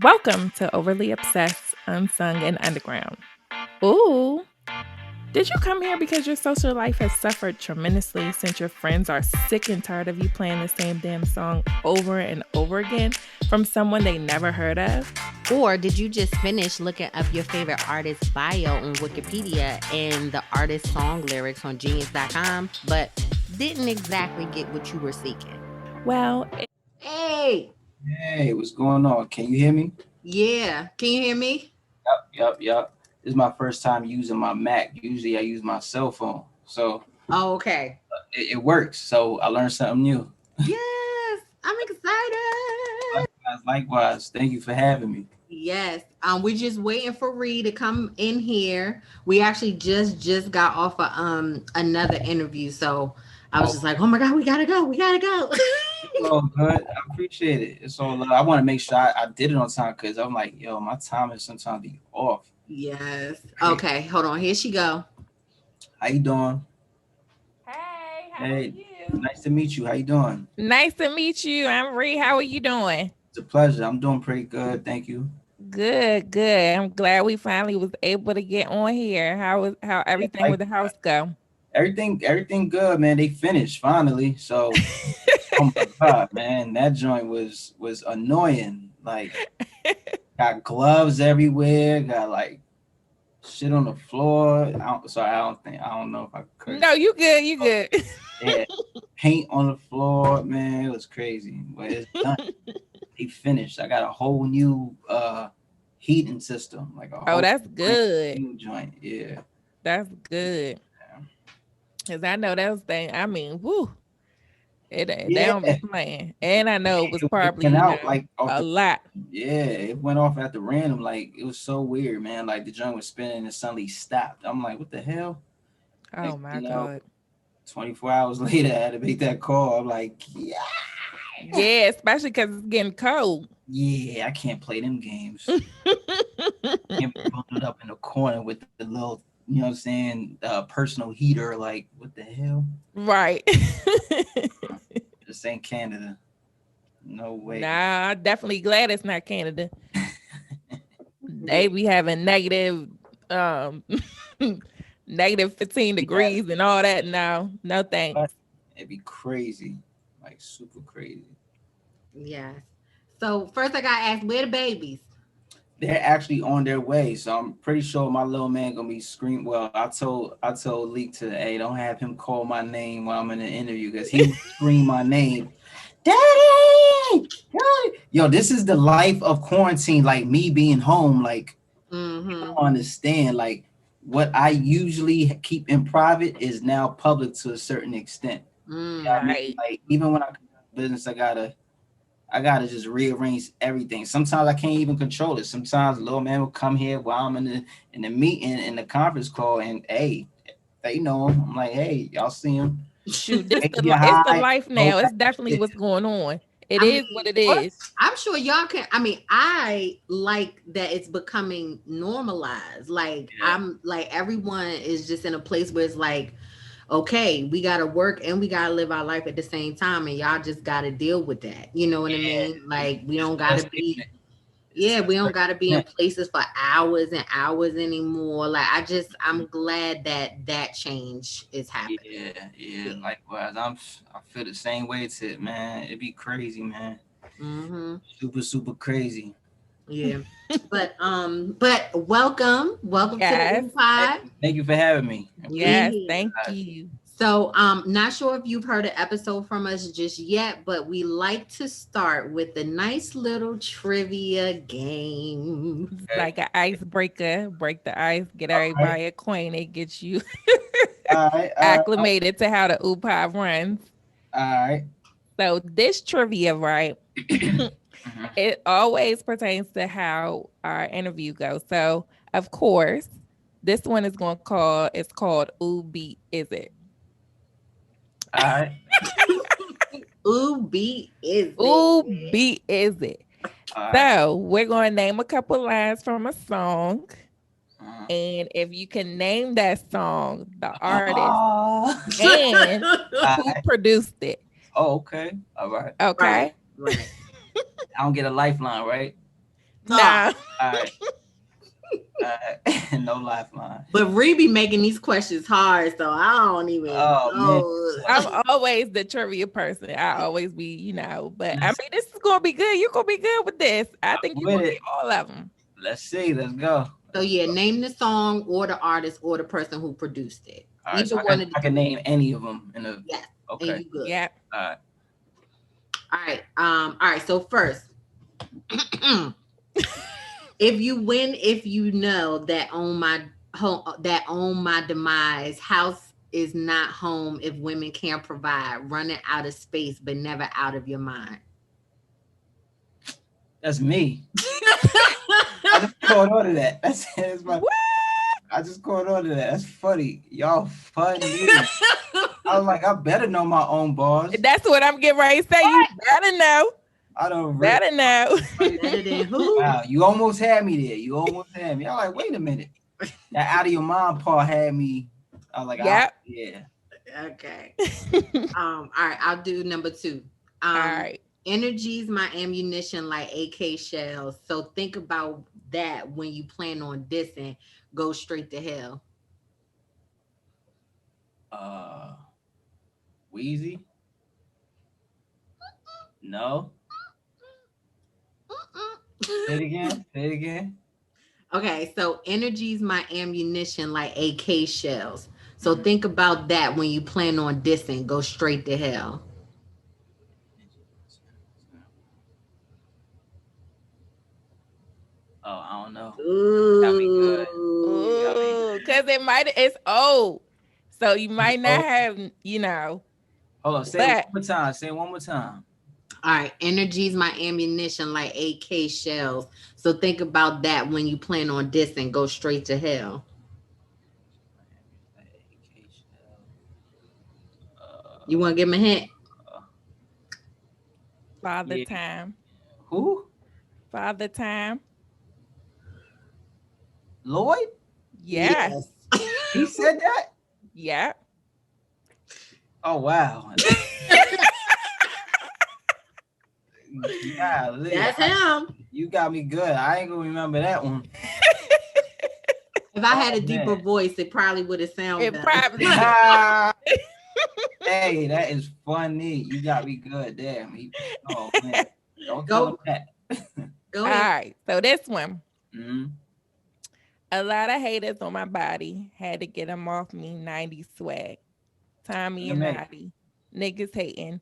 Welcome to Overly Obsessed, Unsung and Underground. Ooh, did you come here because your social life has suffered tremendously since your friends are sick and tired of you playing the same damn song over and over again from someone they never heard of? Or did you just finish looking up your favorite artist's bio on Wikipedia and the artist's song lyrics on genius.com, but didn't exactly get what you were seeking? Well, Hey, Hey, what's going on? Can you hear me? yeah. Can you hear me? Yep. This is my first time using my Mac. Usually I use my cell phone. So Oh, okay. it works. So I learned something new. Yes, I'm excited. Likewise. Thank you for having me. Yes. We're just waiting for Ree to come in here. We actually just got off of another interview, so I was just like, oh my god, we gotta go. It's all good. I appreciate it. It's all I want to make sure I did it on time because I'm like, yo, my time is sometimes be off. Yes. Okay, hold on. Here she go. How you doing? hey, how Hey, are you? nice to meet you. How you doing? Nice to meet you. I'm Ree. How are you doing? It's a pleasure. I'm doing pretty good. Thank you. Good. I'm glad we finally was able to get on here. How everything with the house go? Everything good, man. They finished finally. So oh my god, man, that joint was annoying. Like, got gloves everywhere, got like shit on the floor. I don't know if I could. No, you good. You good. Yeah, paint on the floor, man. It was crazy, but it's done. They finished. I got a whole new heating system, like a whole That's good. new joint. Yeah, That's good. Cause I know that was thing. I mean, whoo, they don't be playing. And I know it was probably went out like a lot. Yeah, it went off at the random. Like, it was so weird, man. Like, the joint was spinning and suddenly stopped. I'm like, what the hell? Oh my God. 24 hours later, I had to make that call. I'm like, Yeah, especially because it's getting cold. yeah, I can't play them games. Can't be bundled up in the corner with the little, you know what I'm saying, personal heater. Like, what the hell? Right. This ain't Canada. No way. Nah, I'm definitely glad it's not Canada. They be having negative negative 15 degrees and all that now. No thanks. It'd be crazy. Like, super crazy. Yes. So first I gotta ask, where the babies? They're actually on their way, so I'm pretty sure my little man gonna be screaming. Well, I told Leak to, hey, don't have him call my name while I'm in the interview because he would scream my name, Daddy! Yo, this is the life of quarantine. Like, me being home, like, you don't understand. Like, what I usually keep in private is now public to a certain extent. You know what I mean? Like, even when I come to business, I gotta just rearrange everything. Sometimes I can't even control it. Sometimes little man will come here while I'm in the meeting, in the conference call, and hey, they know him. I'm like, hey, y'all see him? Shoot, it's the life now. It's definitely what's going on. It is what it is. I'm sure y'all can. I mean, I like that it's becoming normalized. Like, I'm like, everyone is just in a place where it's like, okay, we gotta work and we gotta live our life at the same time, and y'all just gotta deal with that. You know what I mean? Like, we don't gotta be. Yeah, we don't gotta be in places for hours and hours anymore. Like, I'm glad that change is happening. Yeah. Likewise, I feel the same way to it, man. It'd be crazy, man. Super crazy. Yeah. But welcome to the OOUU Pod. Thank you for having me. Yes, thank you. So not sure if you've heard an episode from us just yet, but we like to start with a nice little trivia game. Like an icebreaker, break the ice, get everybody acquainted, get you acclimated to how the OOUU Pod runs. All right. So this trivia, right? It always pertains to how our interview goes. So of course, this one is it's called OOUU Is It? All right. OOUU Is It? OOUU Is It? So we're going to name a couple lines from a song. And if you can name that song, the artist, and who produced it. Oh, okay. All right. Okay. Right. I don't get a lifeline, right? Nah. All right. No lifeline. But Ree be making these questions hard, so I don't even Oh, know. I'm always the trivia person. I always be, but I mean, this is gonna be good. You're gonna be good with this. I think you're gonna get all of them. Let's see. Let's go. So yeah, name the song or the artist or the person who produced it. All right, so I can name any of them in a. Yes. Okay. And you good. Yeah. All right. All right. So first, if you win, if you know that on my demise, house is not home if women can't provide, running out of space but never out of your mind. That's me. I just caught on to that. That's my. What? I just caught on to that. That's funny. Y'all funny. I was like, I better know my own bars. That's what I'm getting ready to say. What? You better know. I don't better know. Better than who? Wow, you almost had me there. You almost had me. I'm like, wait a minute. That out of your mind part had me. I was like, yep. Yeah. Okay. All right, I'll do number 2. All right. Energy's my ammunition like AK shells. So think about that when you plan on dissing. Go straight to hell. Wheezy? No. Say it again. Okay, so energy's my ammunition like AK shells. So think about that when you plan on dissing. Go straight to hell. Oh, I don't know. Ooh. That'd be good. Ooh, because it's old. So you might not have, Hold on, say it one more time. Say it one more time. All right, energy's my ammunition like AK shells. So think about that when you plan on dissing. Go straight to hell. You want to give him a hint? Father Time. Who? Father Time. Lloyd? Yes. He said that? Yeah. Oh, wow. Yeah, that's him. You got me good. I ain't gonna remember that one. If I had a deeper voice, it probably would have sounded better. Probably. Hey, that is funny. You got me good. Damn. Oh man. Don't tell him that. Go ahead. All right. So this one. Mm-hmm. A lot of haters on my body. Had to get them off me. 90s swag. Tommy and Naughty. Niggas hating.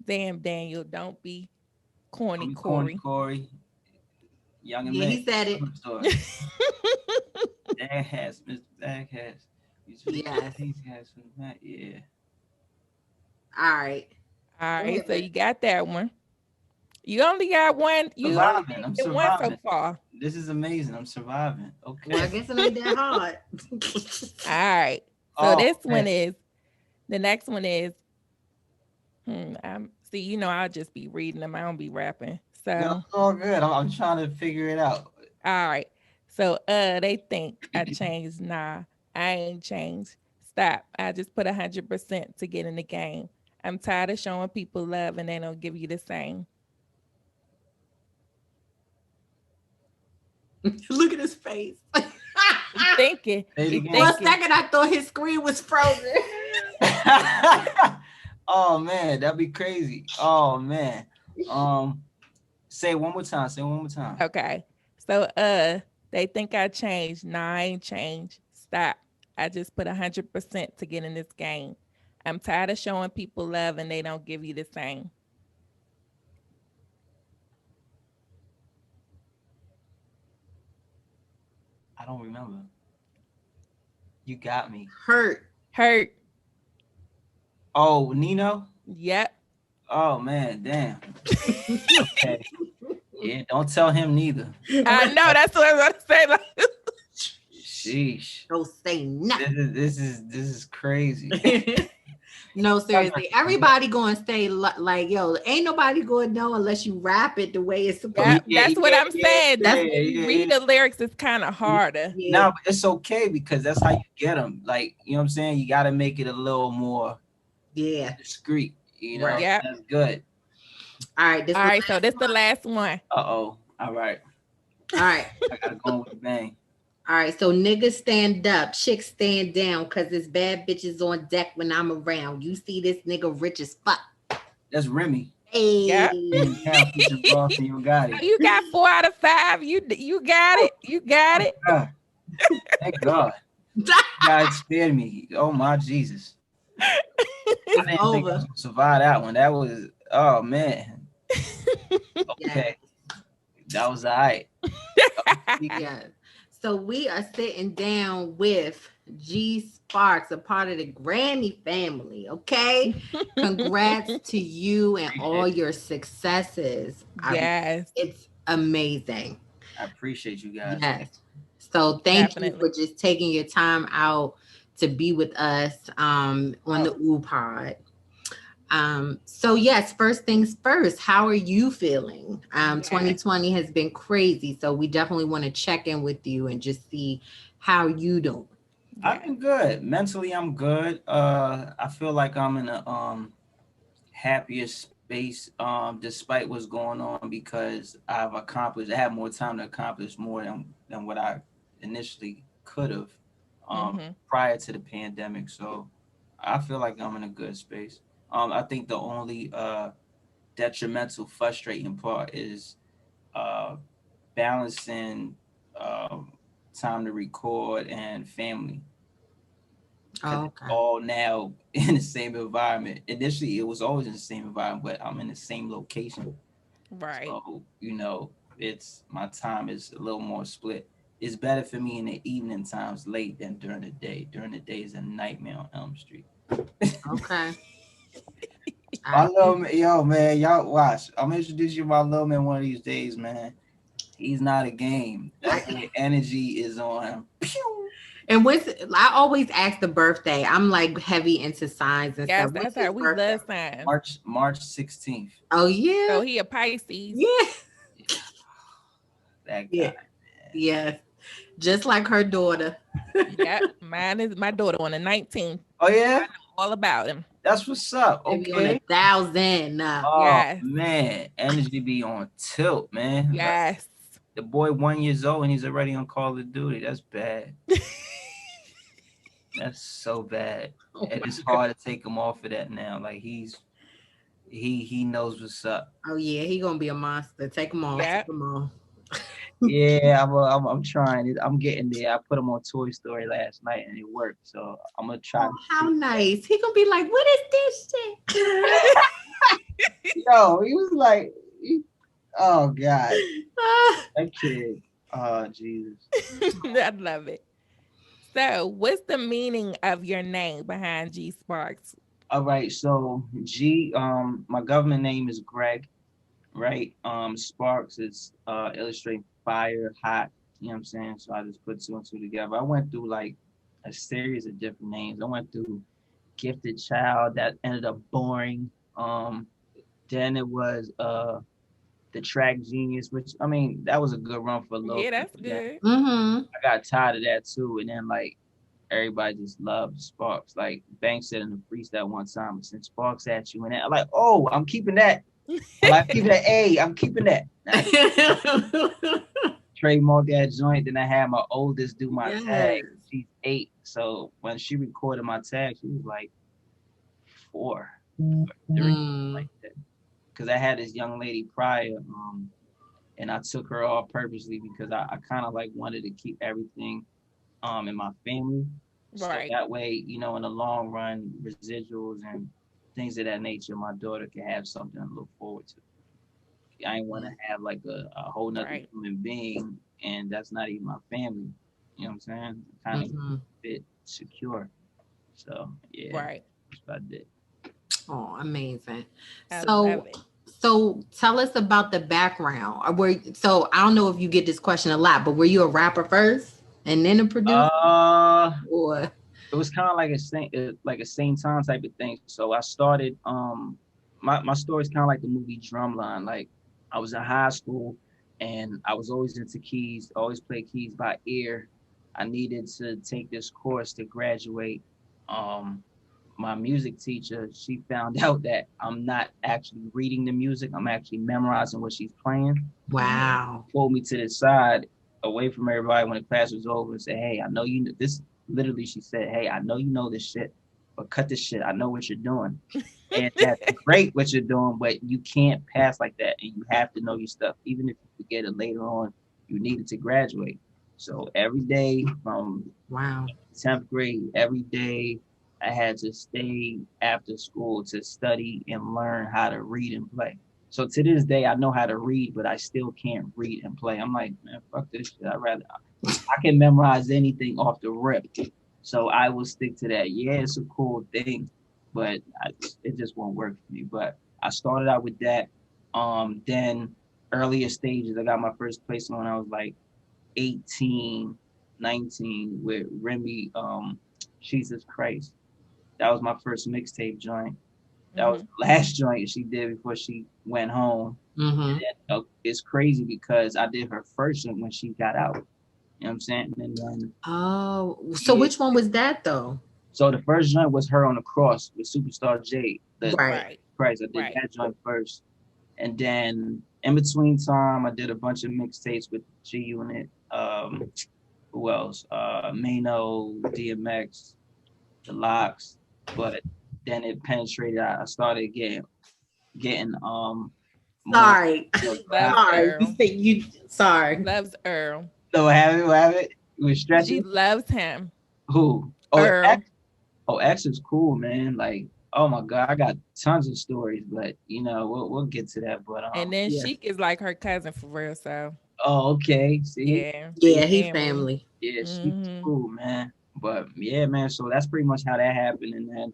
Damn, Daniel. Don't be corny, Corey. Young and he said it. Dag has, Mr. Dag has. Yes. Yeah. All right. So you got that one. You only got one. I'm surviving. One so far. This is amazing. I'm surviving. Okay. Well, I guess it ain't that hard. All right. So the next one is, I'll just be reading them. I don't be rapping. So it's all good. I'm trying to figure it out. All right. So they think I changed. Nah, I ain't changed. Stop. I just put 100% to get in the game. I'm tired of showing people love and they don't give you the same. Look at his face. He's thinking. For a second, I thought his screen was frozen. Oh man, that'd be crazy. Oh man. Say it one more time. Okay. So they think I changed. Nah, I ain't changed. Stop. I just put 100% to get in this game. I'm tired of showing people love and they don't give you the same. I don't remember. You got me. Hurt. Oh, Nino? Yep. Oh man, damn. Okay. Yeah, don't tell him neither. I know, that's what I was about to say. Like, sheesh. Don't say nothing. This is crazy. No, seriously. Everybody going to stay like, yo, ain't nobody going to know unless you rap it the way it's supposed to. That's what I'm saying. Read the lyrics is kind of harder. Yeah. No, but it's okay because that's how you get them. Like, you know what I'm saying? You got to make it a little more discreet. You know, That's good. All right. So this is the last one. Uh-oh. All right. All right. I gotta go with a bang. All right. So niggas stand up, chicks stand down, cause it's bad bitches on deck when I'm around. You see this nigga rich as fuck. That's Remy. Hey. Yep. And down featuring Ross and you got So it. you got 4 out of 5. You got it. You got it. God. Thank God. God spared me. Oh my Jesus. I It's didn't think I was over. gonna survive that one. That was man. Okay. That was all right. Yeah. So we are sitting down with G Sparkz, a part of the Grammy family. Okay. Congrats to you and all your successes. Yes. It's amazing. I appreciate you guys. Yes. So thank you Definitely. for just taking your time out to be with us on the OOUU Pod. So yes, first things first, how are you feeling? 2020 has been crazy, so we definitely want to check in with you and just see how you doing. I've been good. Mentally, I'm good. I feel like I'm in a happier space despite what's going on because I have more time to accomplish more than what I initially could have prior to the pandemic. So I feel like I'm in a good space. I think the only detrimental, frustrating part is uh, balancing time to record and family. Because it's all now in the same environment. Initially, it was always in the same environment, but I'm in the same location. Right. So, it's my time is a little more split. It's better for me in the evening times late than during the day. During the day is a nightmare on Elm Street. Okay. My little man, yo, man, y'all watch. I'm gonna introduce you to my little man one of these days, man. He's not a game. That energy is on him. Pew! And I always ask the birthday. I'm like heavy into signs and Yes, stuff. that's how we love signs. March 16th. Oh yeah. So he a Pisces. Yeah. That guy. Man. Yeah. Just like her daughter. Yep. Mine is my daughter on the 19th. Oh yeah? I know all about him. That's what's up. Okay. On 1,000. Oh man. Energy be on tilt, man. Yes. The boy 1 year old and he's already on Call of Duty. That's bad. That's so bad. And it's hard to take him off of that now. Like he knows what's up. Oh yeah, he gonna be a monster. Take him off. Yep. Take him off. Yeah, I'm trying. I'm getting there. I put him on Toy Story last night and it worked. So I'm gonna try. Oh, how nice. He gonna be like, what is this shit? Yo, he was like, oh God. That kid. Oh Jesus. I love it. So what's the meaning of your name behind G Sparkz? All right, so G, my government name is Greg, right? Sparkz is illustrating fire, hot, you know what I'm saying? So I just put 2 and 2 together. I went through like a series of different names. I went through Gifted Child, that ended up boring. Then it was the Track Genius, which I mean that was a good run for a little. Yeah, that's good. Mm-hmm. I got tired of that too, and then like everybody just loved Sparkz. Like Banks said in the freestyle one time, since Sparkz at you, and I'm like, oh, I'm keeping that. I'm keeping that A. I'm keeping that. Trademark that joint. Then I had my oldest do my tag. She's 8, so when she recorded my tag, she was like 4 or 3, like that. Because I had this young lady prior, and I took her off purposely because I kind of like wanted to keep everything in my family. Right. So that way, in the long run, residuals and things of that nature, my daughter can have something to look forward to. I ain't want to have like a whole nother human being, and that's not even my family. You know what I'm saying? Kind of a bit secure. So yeah, that's what I did. Oh, amazing. I love it. So tell us about the background. So I don't know if you get this question a lot, but were you a rapper first and then a producer? Or it was kind of like a same time type of thing. So I started my story is kind of like the movie Drumline. Like I was in high school and I was always into keys, always play keys by ear. I needed to take this course to graduate. my music teacher, she found out that I'm not actually reading the music. I'm actually memorizing what she's playing. Wow. Pulled me to the side away from everybody when the class was over and said, hey, I know you know this. Literally, she said, hey, I know you know this shit, but cut this shit. I know what you're doing. And that's great what you're doing, but you can't pass like that. And you have to know your stuff. Even if you forget it later on, you needed to graduate. So every day from Wow. 10th grade, every day I had to stay after school to study and learn how to read and play. So to this day, I know how to read, but I still can't read and play. I'm like, man, fuck this shit. I can memorize anything off the rip. So I will stick to that. Yeah, it's a cool thing, but it just won't work for me. But I started out with that. Then earlier stages, I got my first place when I was like 18, 19 with Remy, Jesus Christ. That was my first mixtape joint. That was the last joint she did before she went home. Mm-hmm. And it's crazy because I did her first joint when she got out. You know what I'm saying? And then, so which one was that though? So the first joint was her on the cross with Superstar J. Right. Christ, I did that joint first. And then in between time, I did a bunch of mixtapes with G-Unit. Who else? Mano, DMX, The Locks. But then it penetrated. I started getting Sorry. Sorry. Loves Earl. So have it. It was stretching. She loves him. Who? Earl. X is cool, man. Like, oh my God, I got tons of stories, but you know, we'll get to that. But and then Sheik is like her cousin for real, so. Oh, okay. See? Yeah, he family. Yeah, she's cool, man. But yeah, man. So that's pretty much how that happened. And then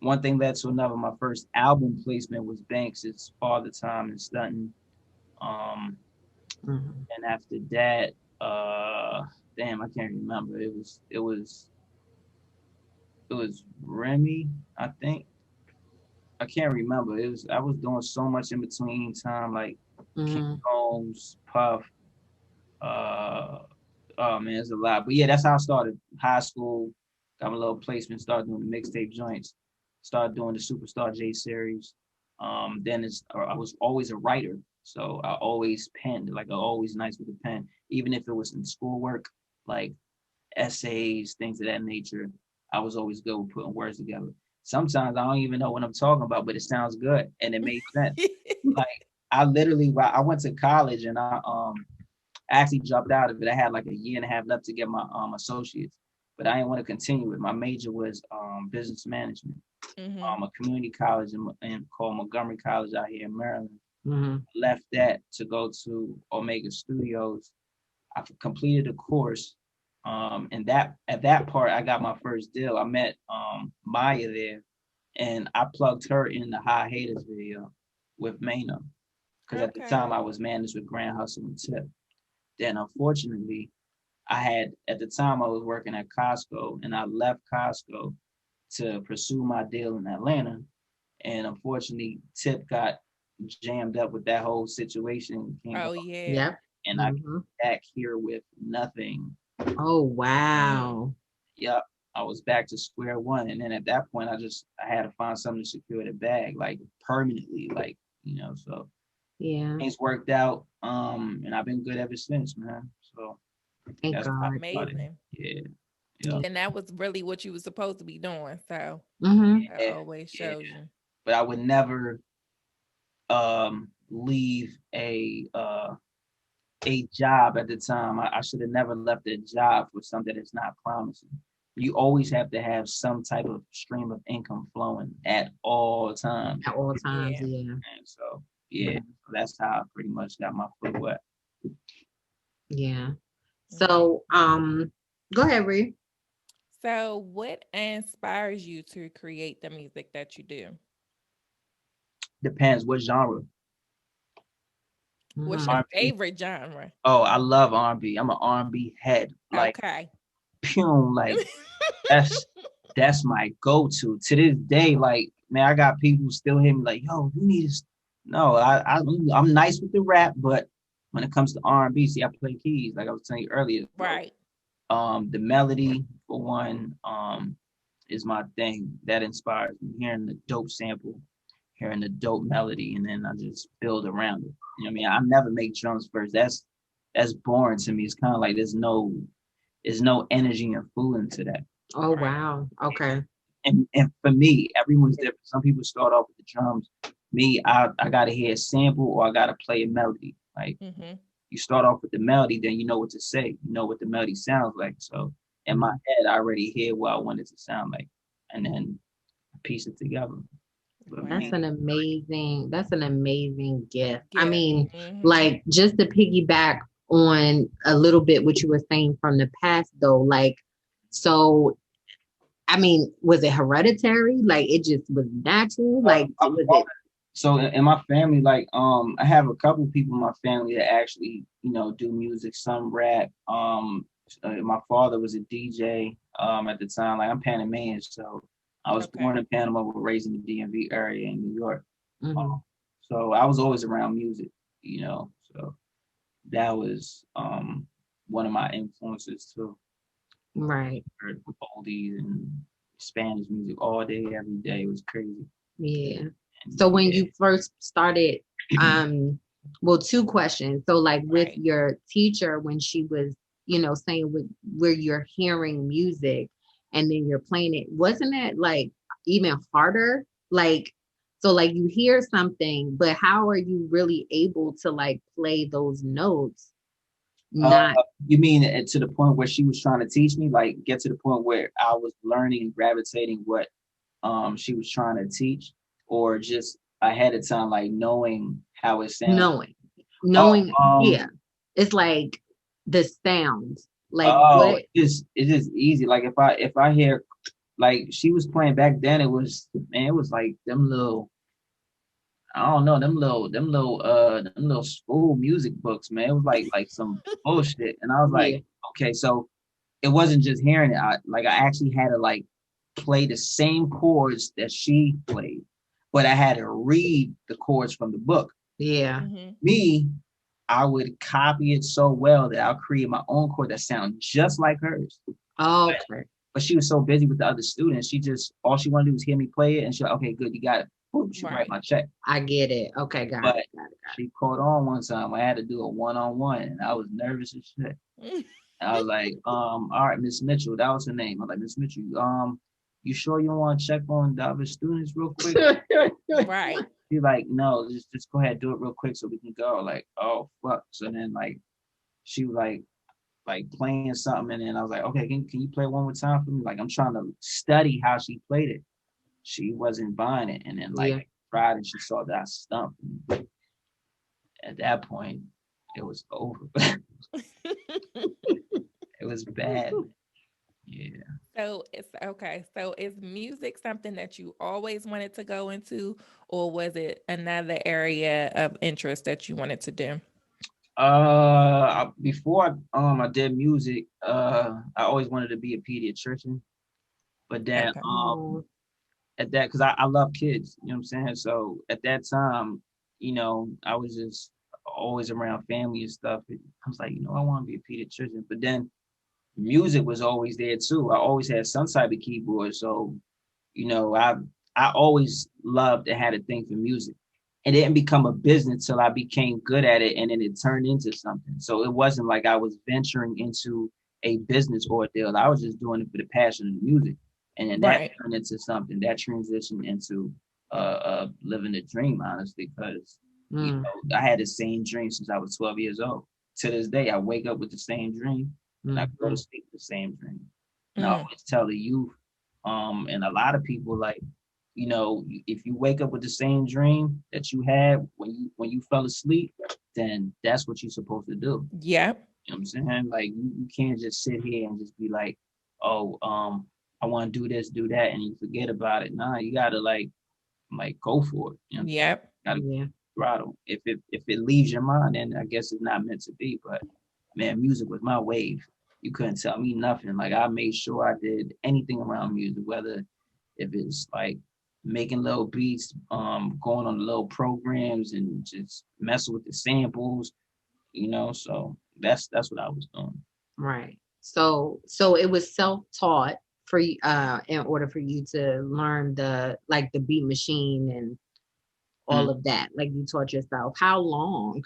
one thing led to another. My first album placement was Banks' Father Time and Stuntin. And after that, damn, I can't remember. It was Remy, I think. I can't remember. I was doing so much in between time, like King Combs, Puff. Oh man, it's a lot. But yeah, that's how I started high school. Got my little placement, started doing the mixtape joints, started doing the Superstar J series. Then I was always a writer. So I always penned, like I always nice with the pen, even if it was in schoolwork, like essays, things of that nature. I was always good with putting words together. Sometimes I don't even know what I'm talking about, but it sounds good and it made sense. Like I went to college and I actually dropped out of it. I had like a year and a half left to get my associates, but I didn't want to continue it. My major was business management. A community college called Montgomery College out here in Maryland. Left that to go to Omega Studios. I completed a course, and at that part I got my first deal. I met Maya there, and I plugged her in the High Haters video with Mano, because at the time I was managed with Grand Hustle and Tip. Then unfortunately, at the time I was working at Costco, and I left Costco to pursue my deal in Atlanta, and unfortunately Tip got jammed up with that whole situation. And I came back here with nothing. Oh wow. Yep. I was back to square one. And then at that point I had to find something to secure the bag, like permanently, like, you know, so things worked out. And I've been good ever since, man. So that's amazing. Yeah. And that was really what you were supposed to be doing. So that always shows you. But I would never leave a job at the time. I should have never left a job for something that's not promising. You always have to have some type of stream of income flowing at all times. At all times, And so that's how I pretty much got my foot wet. Yeah. So go ahead, Ree. So what inspires you to create the music that you do? Depends what genre. What's your favorite genre? Oh, I love R&B. I'm an R&B head. Like, like that's my go-to. To this day, like, man, I got people still hit me like, yo, you need to. No, I'm nice with the rap, but when it comes to R&B, see, I play keys, like I was telling you earlier. Right. The melody for one, is my thing. That inspires me. Hearing the dope sample, hearing the dope melody, and then I just build around it. You know what I mean? I never make drums first. That's boring to me. It's kind of like there's no energy and food into that. Oh wow. Okay. And for me, everyone's different. Some people start off with the drums. Me, I gotta hear a sample or I gotta play a melody. Like you start off with the melody, then you know what to say. You know what the melody sounds like. So in my head, I already hear what I want it to sound like, and then piece it together. But That's man, that's an amazing gift. I mean, like just to piggyback on a little bit what you were saying from the past though, like, so I mean, was it hereditary? Like it just was natural? Like was it? So in my family, like I have a couple people in my family that actually, do music, some rap. My father was a DJ at the time. Like I'm Panamanian, so I was born in Panama, but raised in the DMV area in New York. So I was always around music, so that was one of my influences too. Right. Heard oldies and Spanish music all day, every day. It was crazy. Yeah. So when you first started, well, two questions. So like with your teacher, when she was, saying where you're hearing music and then you're playing it, wasn't it like even harder? Like, so like you hear something, but how are you really able to like play those notes? You mean to the point where she was trying to teach me, like get to the point where I was learning and gravitating what she was trying to teach, or just ahead of time, like knowing how it sounds? Knowing, yeah. It's like the sounds. Like what? It's just easy. Like if I hear, like she was playing back then, it was like them little, I don't know, them little school music books, man. It was like some bullshit. And I was like, okay, so it wasn't just hearing it. I actually had to like play the same chords that she played, but I had to read the chords from the book. Yeah. Me, I would copy it so well that I'll create my own chord that sound just like hers. Oh, okay. But she was so busy with the other students, all she wanted to do was hear me play it, and she's like, okay, good, you got it. Boom, she write my check. I get it. Okay, got it. She caught on one time. I had to do a one-on-one, and I was nervous as shit. I was like, all right, Miss Mitchell, that was her name. I was like, Miss Mitchell, you sure you want to check on the other students real quick? Right. She's like, no, just go ahead, do it real quick so we can go. Like, oh fuck. So then like she was like playing something, and then I was like, okay, can you play one more time for me? Like I'm trying to study how she played it. She wasn't buying it, and then I tried, and she saw that I stumped. At that point, it was over. It was bad. Yeah. So it's okay. So is music something that you always wanted to go into, or was it another area of interest that you wanted to do? Before I did music, I always wanted to be a pediatrician, but then at that, because I love kids, you know what I'm saying? So at that time, I was just always around family and stuff. I was like, I want to be a pediatrician, but then music was always there too. I always had some type of keyboard. So, I always loved and had a thing for music. It didn't become a business till I became good at it, and then it turned into something. So it wasn't like I was venturing into a business ordeal. I was just doing it for the passion of the music. And then that turned into something that transitioned into living the dream, honestly, because I had the same dream since I was 12 years old. To this day, I wake up with the same dream. And I go to sleep with the same dream. And I always tell the youth, and a lot of people, like, if you wake up with the same dream that you had when you fell asleep, then that's what you're supposed to do. Yeah. You know what I'm saying? Like you can't just sit here and just be like, oh, I want to do this, do that, and you forget about it. Nah, you gotta like go for it. You know? Yep. Gotta throttle. If it leaves your mind, then I guess it's not meant to be. But man, music was my wave. You couldn't tell me nothing. Like I made sure I did anything around music, whether if it's like making little beats, going on the little programs and just messing with the samples, so that's what I was doing. Right. So it was self-taught for in order for you to learn the beat machine and all of that? Like you taught yourself. How long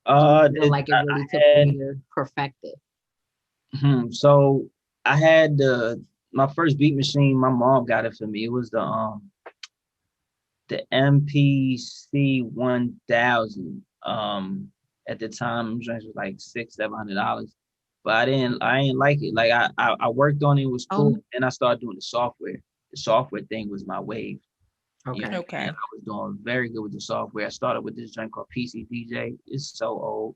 do you feel like it really took for you to perfect it? So I had my first beat machine. My mom got it for me. It was the MPC 1000. At the time, it was like $600-700. But I didn't like it. Like I worked on it, it was cool. And I started doing the software. The software thing was my wave. Okay. You know, Okay. I was doing very good with the software. I started with this joint called PC DJ. It's so old.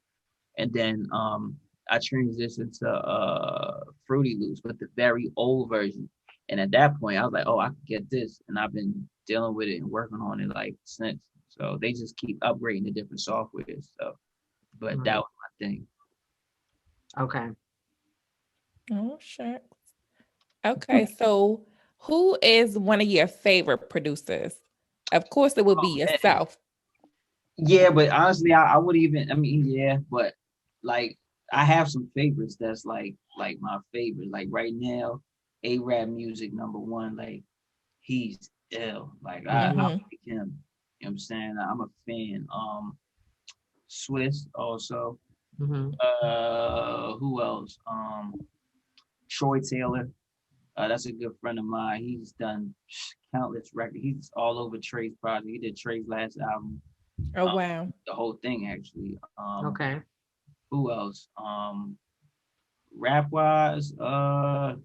And then I transitioned to Fruity Loops with the very old version. And at that point, I was like, oh, I can get this. And I've been dealing with it and working on it like since. So they just keep upgrading the different software. So, but that was my thing. Okay. Oh, shit. Okay, so who is one of your favorite producers? Of course, it would be yourself. Yeah, but honestly, I would even. I mean, yeah, but like I have some favorites that's like my favorite. Like right now, A-Rap Music #1. Like he's ill. Like I like him. You know what I'm saying? I'm a fan. Swiss also. Who else? Troy Taylor. That's a good friend of mine. He's done countless records. He's all over Trey's project. He did Trey's last album. Oh wow. The whole thing actually. Okay. Who else? Rap wise, I'll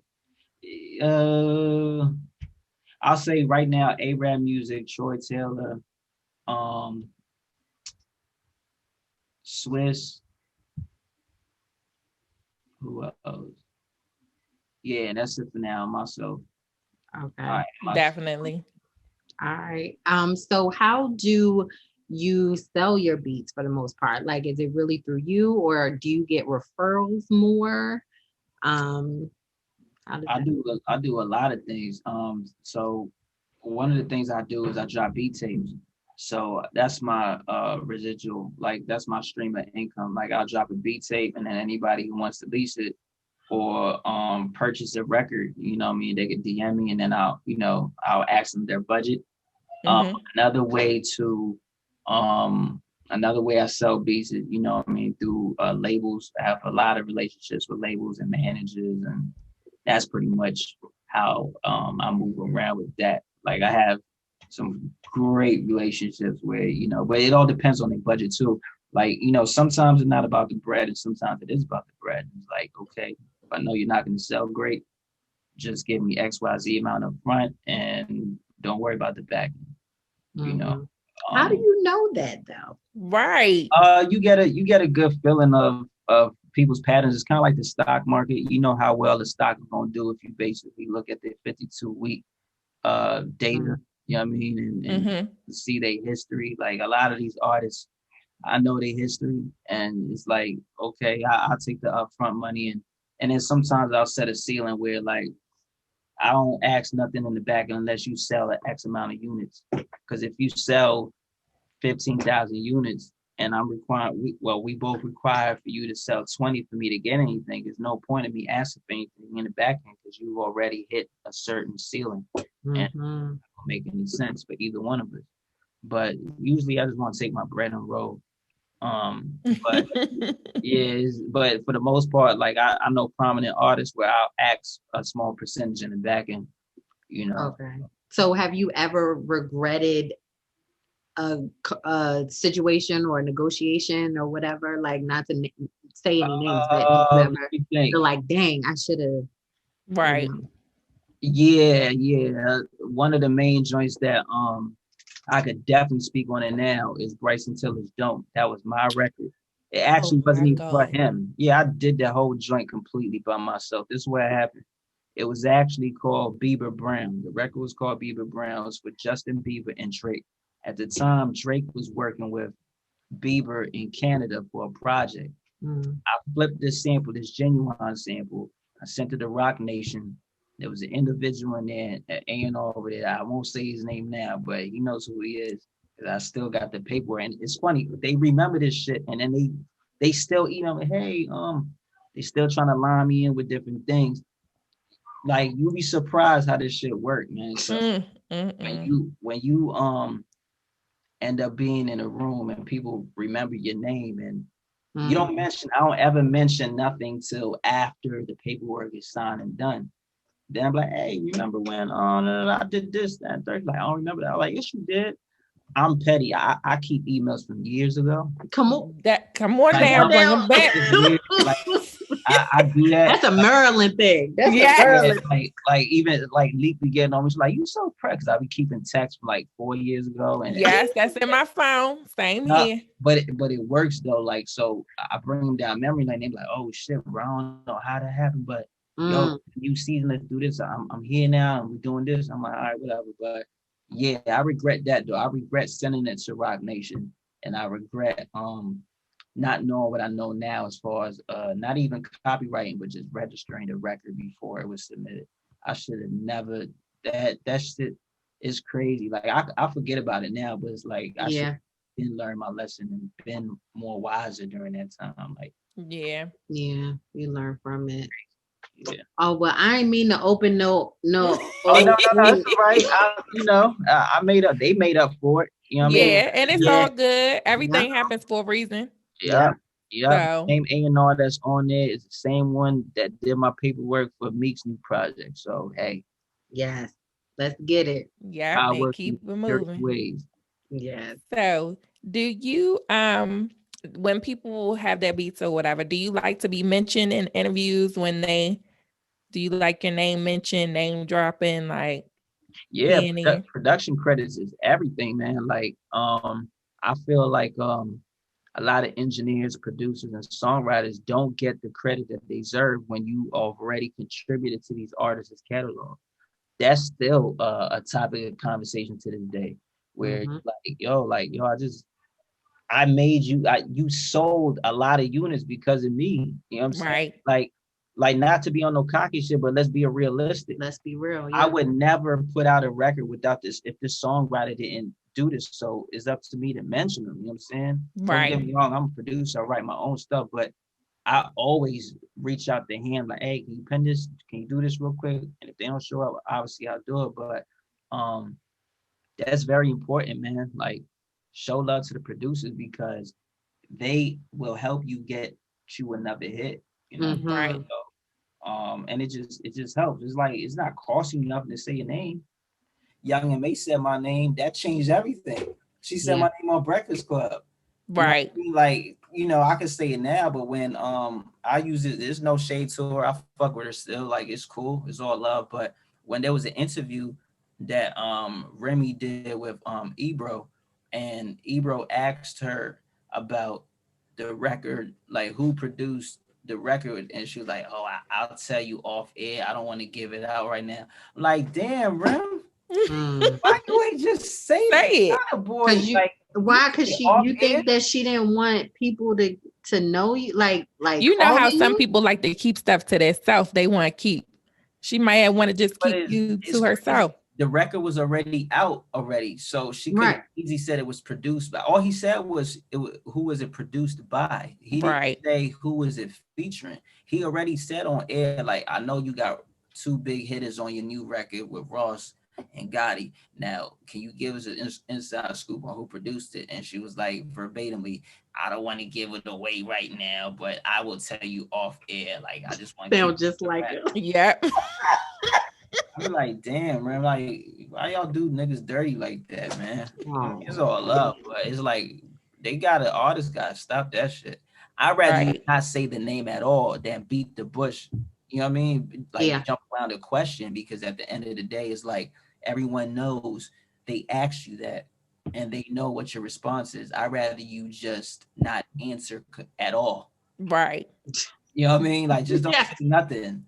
say right now, A-Rap Music, Troy Taylor, Swiss. Who else? Yeah, that's it for now. Myself. Okay. Definitely. All right. So how do you sell your beats for the most part? Like, is it really through you, or do you get referrals more? I do a lot of things. So one of the things I do is I drop beat tapes. So that's my residual, like that's my stream of income. Like I'll drop a beat tape, and then anybody who wants to lease it or purchase a record, you know what I mean, they could DM me, and then I'll ask them their budget. Another way I sell beats is, you know what I mean, through labels. I have a lot of relationships with labels and managers, and that's pretty much how I move around with that. Like I have some great relationships where, but it all depends on the budget too. Like, sometimes it's not about the bread, and sometimes it is about the bread. It's like, okay, if I know you're not going to sell great, just give me XYZ amount up front and don't worry about the back end, How do you know that though? Right. You get a good feeling of people's patterns. It's kind of like the stock market. You know how well the stock is going to do if you basically look at the 52-week data. You know what I mean? And see their history. Like a lot of these artists, I know their history, and it's like, okay, I'll take the upfront money, and then sometimes I'll set a ceiling where like I don't ask nothing in the back unless you sell an X amount of units. Because if you sell 15,000 units and I'm required, we both require for you to sell 20 for me to get anything. There's no point in me asking for anything in the back end because you already hit a certain ceiling. And it doesn't make any sense for either one of us. But usually I just want to take my bread and roll. But but for the most part, like I know prominent artists where I'll ask a small percentage in the back end, Okay. So have you ever regretted a situation or a negotiation or whatever, like not to say any names, but whatever, you're like, dang, I should have. Right. Yeah. One of the main joints that I could definitely speak on it now is Bryson Tiller's Don't. That was my record. It actually wasn't even for him. Yeah, I did the whole joint completely by myself. This is what happened. It was actually called Bieber Brown. The record was called Bieber Brown. It was with Justin Bieber and Drake. At the time, Drake was working with Bieber in Canada for a project. I flipped this sample, this genuine sample. I sent it to Rock Nation. There was an individual in there, an A&R over there. I won't say his name now, but he knows who he is. I still got the paper, and it's funny. They remember this shit, and then they still, hey, they still trying to line me in with different things. like you'll be surprised how this shit work, man. So when you end up being in a room and people remember your name and you don't mention, I don't ever mention nothing till after the paperwork is signed and done. Then I'm like, hey, remember when I did this, that, and third? Like, I don't remember that. I'm like, yes, you did. I'm petty. I keep emails from years ago. Come on like, down, bring them back. Like, I do that. That's a Maryland thing. That's a Maryland. Like even like Leak be getting on me. She's like, you so pressed. Because I be keeping texts from like 4 years ago. And yes, that's in my phone. Same here. But it works though. Like, so I bring them down memory lane. They be like, oh shit, bro, I don't know how that happened, but yo, new season, let's do this. I'm here now and we're doing this. I'm like, all right, whatever. But yeah, I regret that though. I regret sending it to Rock Nation, and I regret not knowing what I know now as far as not even copywriting, but just registering the record before it was submitted. I should have never. That shit is crazy. Like I forget about it now, but it's like I should been learn my lesson and been more wiser during that time. Like you learn from it. Yeah. Oh well, I ain't mean to open no. No, that's right. I made up. They made up for it. You know what I mean? Yeah, and it's all good. Everything happens for a reason. Yeah. So. Same A&R that's on there is the same one that did my paperwork for Meek's new project. So hey. Yes, let's get it. Yeah, they keep it moving. Ways. Yes. So do you when people have their beats or whatever, do you like to be mentioned in interviews do you like your name mentioned, name dropping, like production credits is everything, man. Like I feel like a lot of engineers, producers, and songwriters don't get the credit that they deserve when you already contributed to these artists' catalog. That's still a topic of conversation to this day, where I made you, you sold a lot of units because of me. You know what I'm saying? Like not to be on no cocky shit, but let's be realistic. Let's be real. Yeah. I would never put out a record without this if this songwriter didn't do this. So it's up to me to mention them. You know what I'm saying? Right. Don't get me wrong, I'm a producer, I write my own stuff, but I always reach out to him like, hey, can you pen this? Can you do this real quick? And if they don't show up, obviously I'll do it. But that's very important, man. Like, show love to the producers because they will help you get you another hit. You know, right? So, and it just helps. It's like it's not costing you nothing to say your name. Young and May said my name. That changed everything. She said my name on Breakfast Club. Right. You know, like, I can say it now, but when I use it, there's no shade to her. I fuck with her still. Like, it's cool. It's all love. But when there was an interview that Remy did with Ebro, and Ebro asked her about the record, like who produced the record, and she was like, "Oh, I'll tell you off air. I don't want to give it out right now." I'm like, damn, Rem, why you ain't just say it? Boy, why? Because you think that she didn't want people to know you, like you know how some people like to keep stuff to themselves. They want to keep. She might have want to just keep you to herself. The record was already out already, so she could easily said it was produced by. All he said was who was it produced by. He didn't say who was it featuring. He already said on air, like, I know you got 2 big hitters on your new record with Ross and Gotti. Now, can you give us an inside scoop on who produced it? And she was like, verbatimly, I don't want to give it away right now, but I will tell you off air. Like, I just want to sound just like it. Yeah. I'm like, damn, man. Like, why y'all do niggas dirty like that, man? It's all love, but it's like artists gotta stop that shit. I'd rather you not say the name at all than beat the bush. You know what I mean? Like, jump around the question, because at the end of the day, it's like everyone knows they asked you that and they know what your response is. I'd rather you just not answer at all. Right. You know what I mean? Like, just don't say nothing.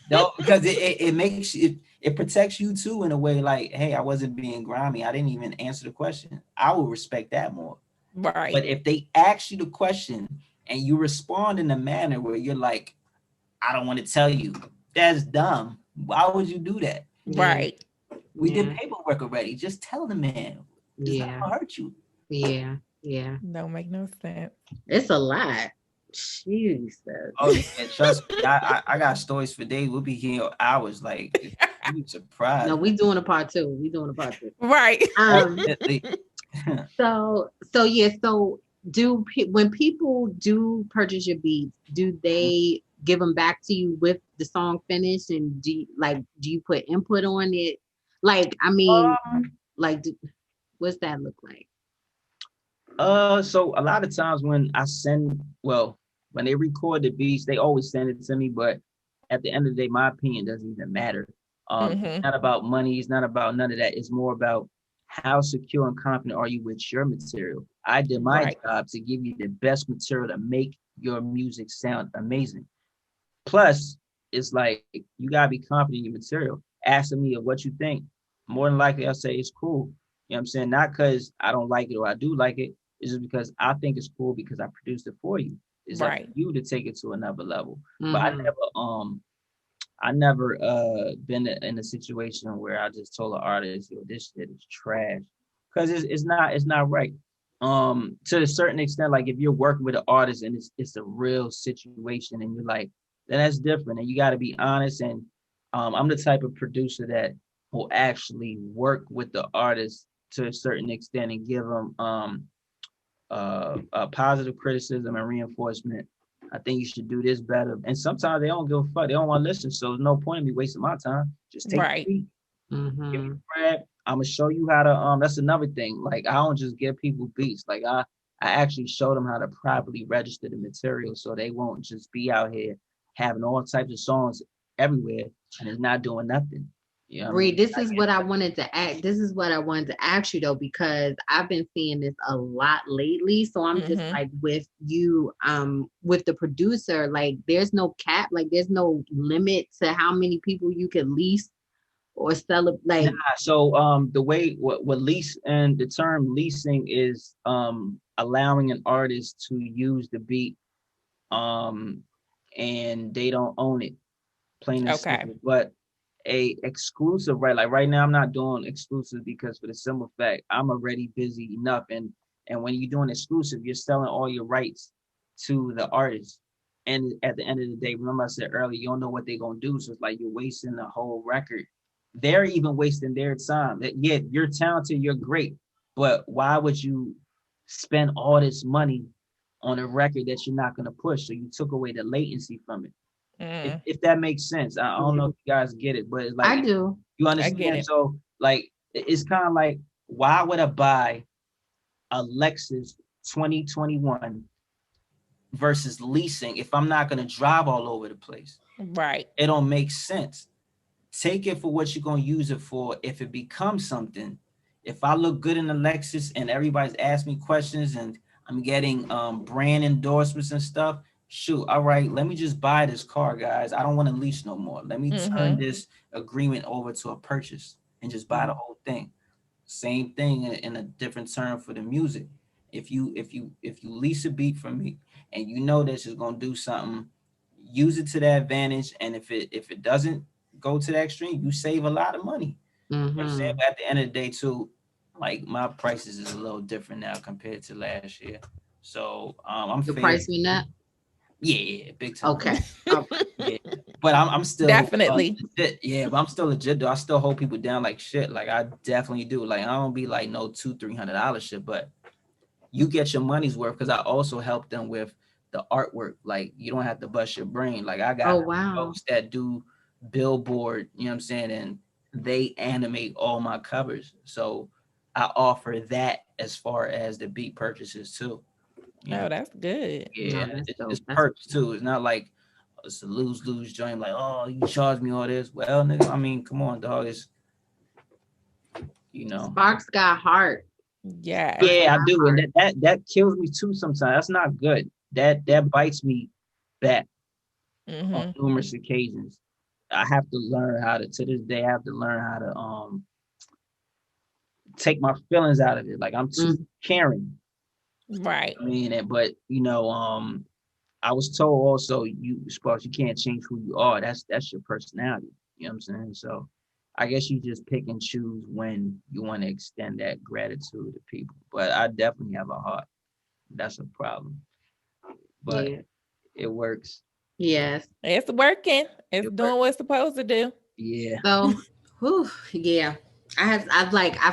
No, because it makes it protects you too in a way. Like, hey, I wasn't being grimy. I didn't even answer the question. I will respect that more. Right. But if they ask you the question and you respond in a manner where you're like, I don't want to tell you, that's dumb. Why would you do that? Right. We did paperwork already. Just tell the man. It's not gonna hurt you. Yeah. Don't make no sense. It's a lot. Jesus. Oh yeah, trust me. I got stories for days. We'll be here hours. Like you'd be surprised. No, we doing a part two. We doing a part two. Right. Definitely. So yeah. So when people do purchase your beats, do they give them back to you with the song finished, and do you put input on it? Like, I mean, like, what's that look like? So a lot of times when when they record the beats, they always send it to me. But at the end of the day, my opinion doesn't even matter. It's not about money. It's not about none of that. It's more about how secure and confident are you with your material. I did my job to give you the best material to make your music sound amazing. Plus, it's like you gotta be confident in your material. Asking me of what you think, more than likely I'll say it's cool. You know what I'm saying? Not because I don't like it or I do like it. It's just because I think it's cool because I produced it for you. It's up to you to take it to another level. But I never been in a situation where I just told an artist, yo, this shit is trash. Because it's not right. To a certain extent, like if you're working with an artist and it's a real situation and you're like, then that's different. And you got to be honest. And I'm the type of producer that will actually work with the artist to a certain extent and give them a positive criticism and reinforcement. I think you should do this better. And sometimes they don't give a fuck. They don't want to listen. So there's no point in me wasting my time. Just take the beat. Give me Bred. I'm gonna show you how to that's another thing. Like I don't just give people beats. Like I actually show them how to properly register the material so they won't just be out here having all types of songs everywhere and it's not doing nothing. You know Reed, this is what I wanted to ask. This is what I wanted to ask you though, because I've been seeing this a lot lately. So I'm just like with you, with the producer, like there's no cap, like there's no limit to how many people you can lease or sell it. Like so the way what lease and the term leasing is allowing an artist to use the beat and they don't own it. Plain and simple. But a exclusive, right? Like right now, I'm not doing exclusive because for the simple fact I'm already busy enough. And when you're doing exclusive, you're selling all your rights to the artist. And at the end of the day, remember I said earlier, you don't know what they're gonna do. So it's like you're wasting the whole record. They're even wasting their time. That yeah, you're talented, you're great, but why would you spend all this money on a record that you're not gonna push? So you took away the latency from it. If that makes sense. I don't know if you guys get it, but it's like I do. You understand? So like it's kind of like, why would I buy a Lexus 2021 versus leasing if I'm not gonna drive all over the place? Right. It don't make sense. Take it for what you're gonna use it for. If it becomes something, if I look good in the Lexus and everybody's asking me questions and I'm getting brand endorsements and stuff, shoot, all right, let me just buy this car, guys. I don't want to lease no more. Let me turn this agreement over to a purchase and just buy the whole thing. Same thing in a different term for the music. If you lease a beat from me and you know this is gonna do something, use it to that advantage. And if it doesn't go to the extreme, you save a lot of money. You know what I'm saying? But at the end of the day, too, like my prices is a little different now compared to last year. So I'm the price went up. Yeah, big time. Okay. Yeah. But I'm still definitely legit. Yeah, but I'm still legit though. I still hold people down like shit. Like I definitely do. Like I don't be like no $200-300 shit, but you get your money's worth because I also help them with the artwork. Like you don't have to bust your brain. Like I got folks that do billboard, you know what I'm saying, and they animate all my covers. So I offer that as far as the beat purchases too. Oh, that's good. Yeah, no, it's perks too. It's not like it's a lose joint. Like, oh, you charge me all this. Well, nigga, I mean, come on, dog. It's Sparkz got heart. Yeah, I do, and that kills me too. Sometimes that's not good. That bites me back on numerous occasions. I have to learn how to. To this day, I have to learn how to take my feelings out of it. Like I'm too caring. Right. I mean, but I was told also, Sparkz, you can't change who you are. That's your personality. You know what I'm saying? So I guess you just pick and choose when you want to extend that gratitude to people. But I definitely have a heart. That's a problem. But It works. Yes. It's working. It's doing what it's supposed to do. Yeah. So, yeah. I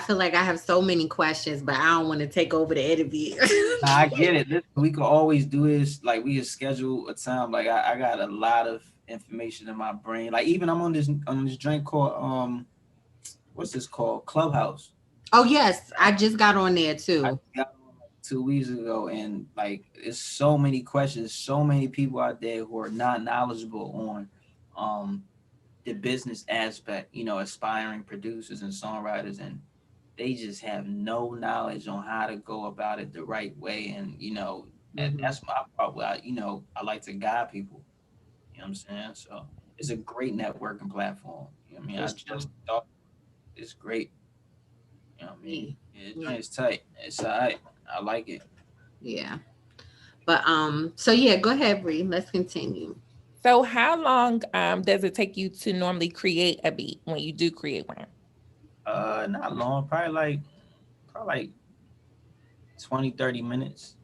feel like I have so many questions, but I don't want to take over the interview. Nah, I get it. We could always do this. Like we could schedule a time. Like I got a lot of information in my brain. Like even I'm on this drink called what's this called? Clubhouse. Oh yes, I just got on there too. I got on like 2 weeks ago, and like it's so many questions, so many people out there who are not knowledgeable on the business aspect, aspiring producers and songwriters, and they just have no knowledge on how to go about it the right way. And and that's my part where I like to guide people. You know what I'm saying? So it's a great networking platform. You know what I mean? I just thought it's great. You know what I mean? It's tight. It's all right. I like it. Yeah. But so yeah, go ahead, Bree. Let's continue. So how long does it take you to normally create a beat when you do create one? Not long, probably like 20, 30 minutes.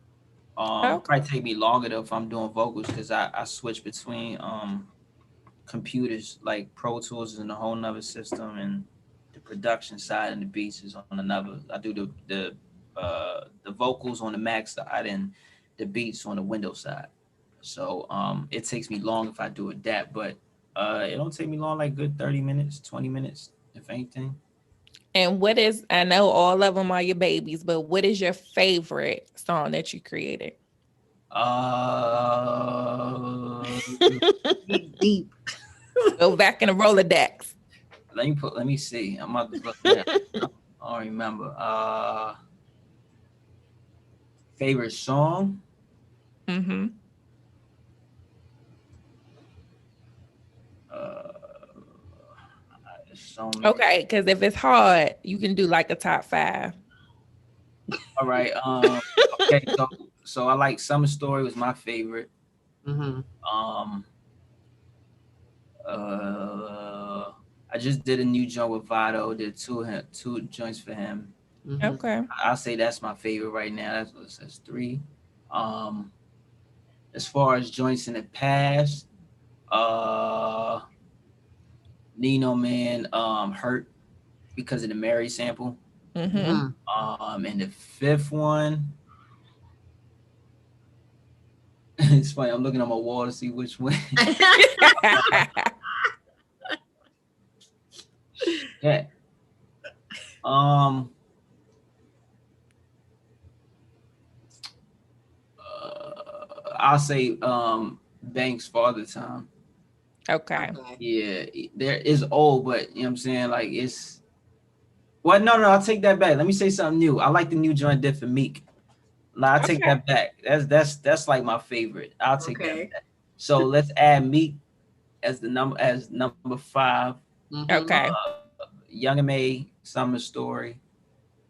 Probably take me longer though if I'm doing vocals, because I switch between computers. Like Pro Tools is in a whole nother system, and the production side and the beats is on another. I do the vocals on the Mac side and the beats on the Windows side. So it takes me long if I do it that, but it don't take me long, like good 30 minutes, 20 minutes, if anything. And I know all of them are your babies, but what is your favorite song that you created? Deep. Go back in the Rolodex. Let me see. I'm about to look at it. I don't remember. Favorite song? Mm-hmm. So many. Okay, because if it's hard, you can do like a top 5. All right. Okay. So I like Summer Story was my favorite. Mm-hmm. I just did a new joint with Vado. Did two joints for him. Mm-hmm. Okay. I'll say that's my favorite right now. That's 3. As far as joints in the past, Nino Man, Hurt, because of the Mary sample. Mm-hmm. And the 5th one, it's funny. I'm looking on my wall to see which one. Yeah. I'll say Banks Father Time. Okay. Yeah, there is old, but you know what I'm saying? Like it's well, no, I'll take that back. Let me say something new. I like the new joint did for Meek. I'll take that back. That's like my favorite. I'll take that back. So let's add Meek as number 5. Okay. Young M.A. Summer Story.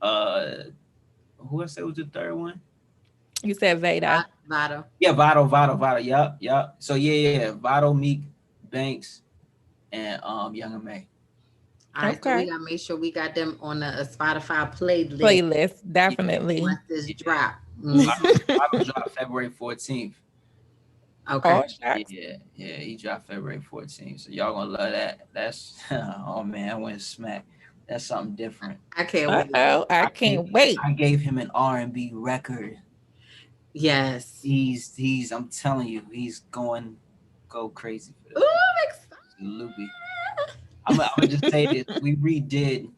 Who I said was the 3rd one? You said Vado. Vado. Yeah, Vado. Yup. So yeah. Vado, Meek, Banks, and Young M.A. All right, Okay. so we gotta make sure we got them on a Spotify playlist. Definitely. Once this drop. Vado dropped February 14th. Okay. Yeah, he dropped February 14th. So y'all gonna love that. That's oh man, I went smack. That's something different. I can't wait. I can't wait. I gave him an R&B record. Yes. He's I'm telling you, he's go crazy for this. Ooh, I'm excited. Loopy. I'm gonna just say this. We redid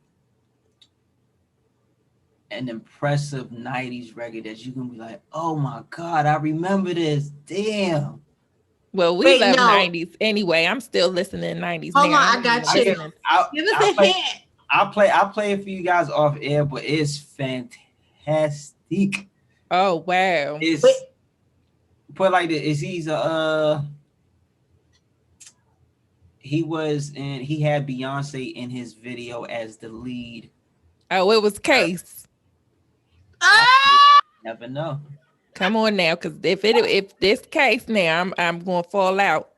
an impressive 90s record that you can be like, oh my God, I remember this. Damn. Well, we love 90s anyway. I'm still listening to 90s. Hold on, I got you. Give us a hint. I'll play it for you guys off air, but it's fantastic. Oh wow. It's put like this. He had Beyonce in his video as the lead. Oh, it was Case. Never know. Come on now, because if this Case now, I'm going to fall out.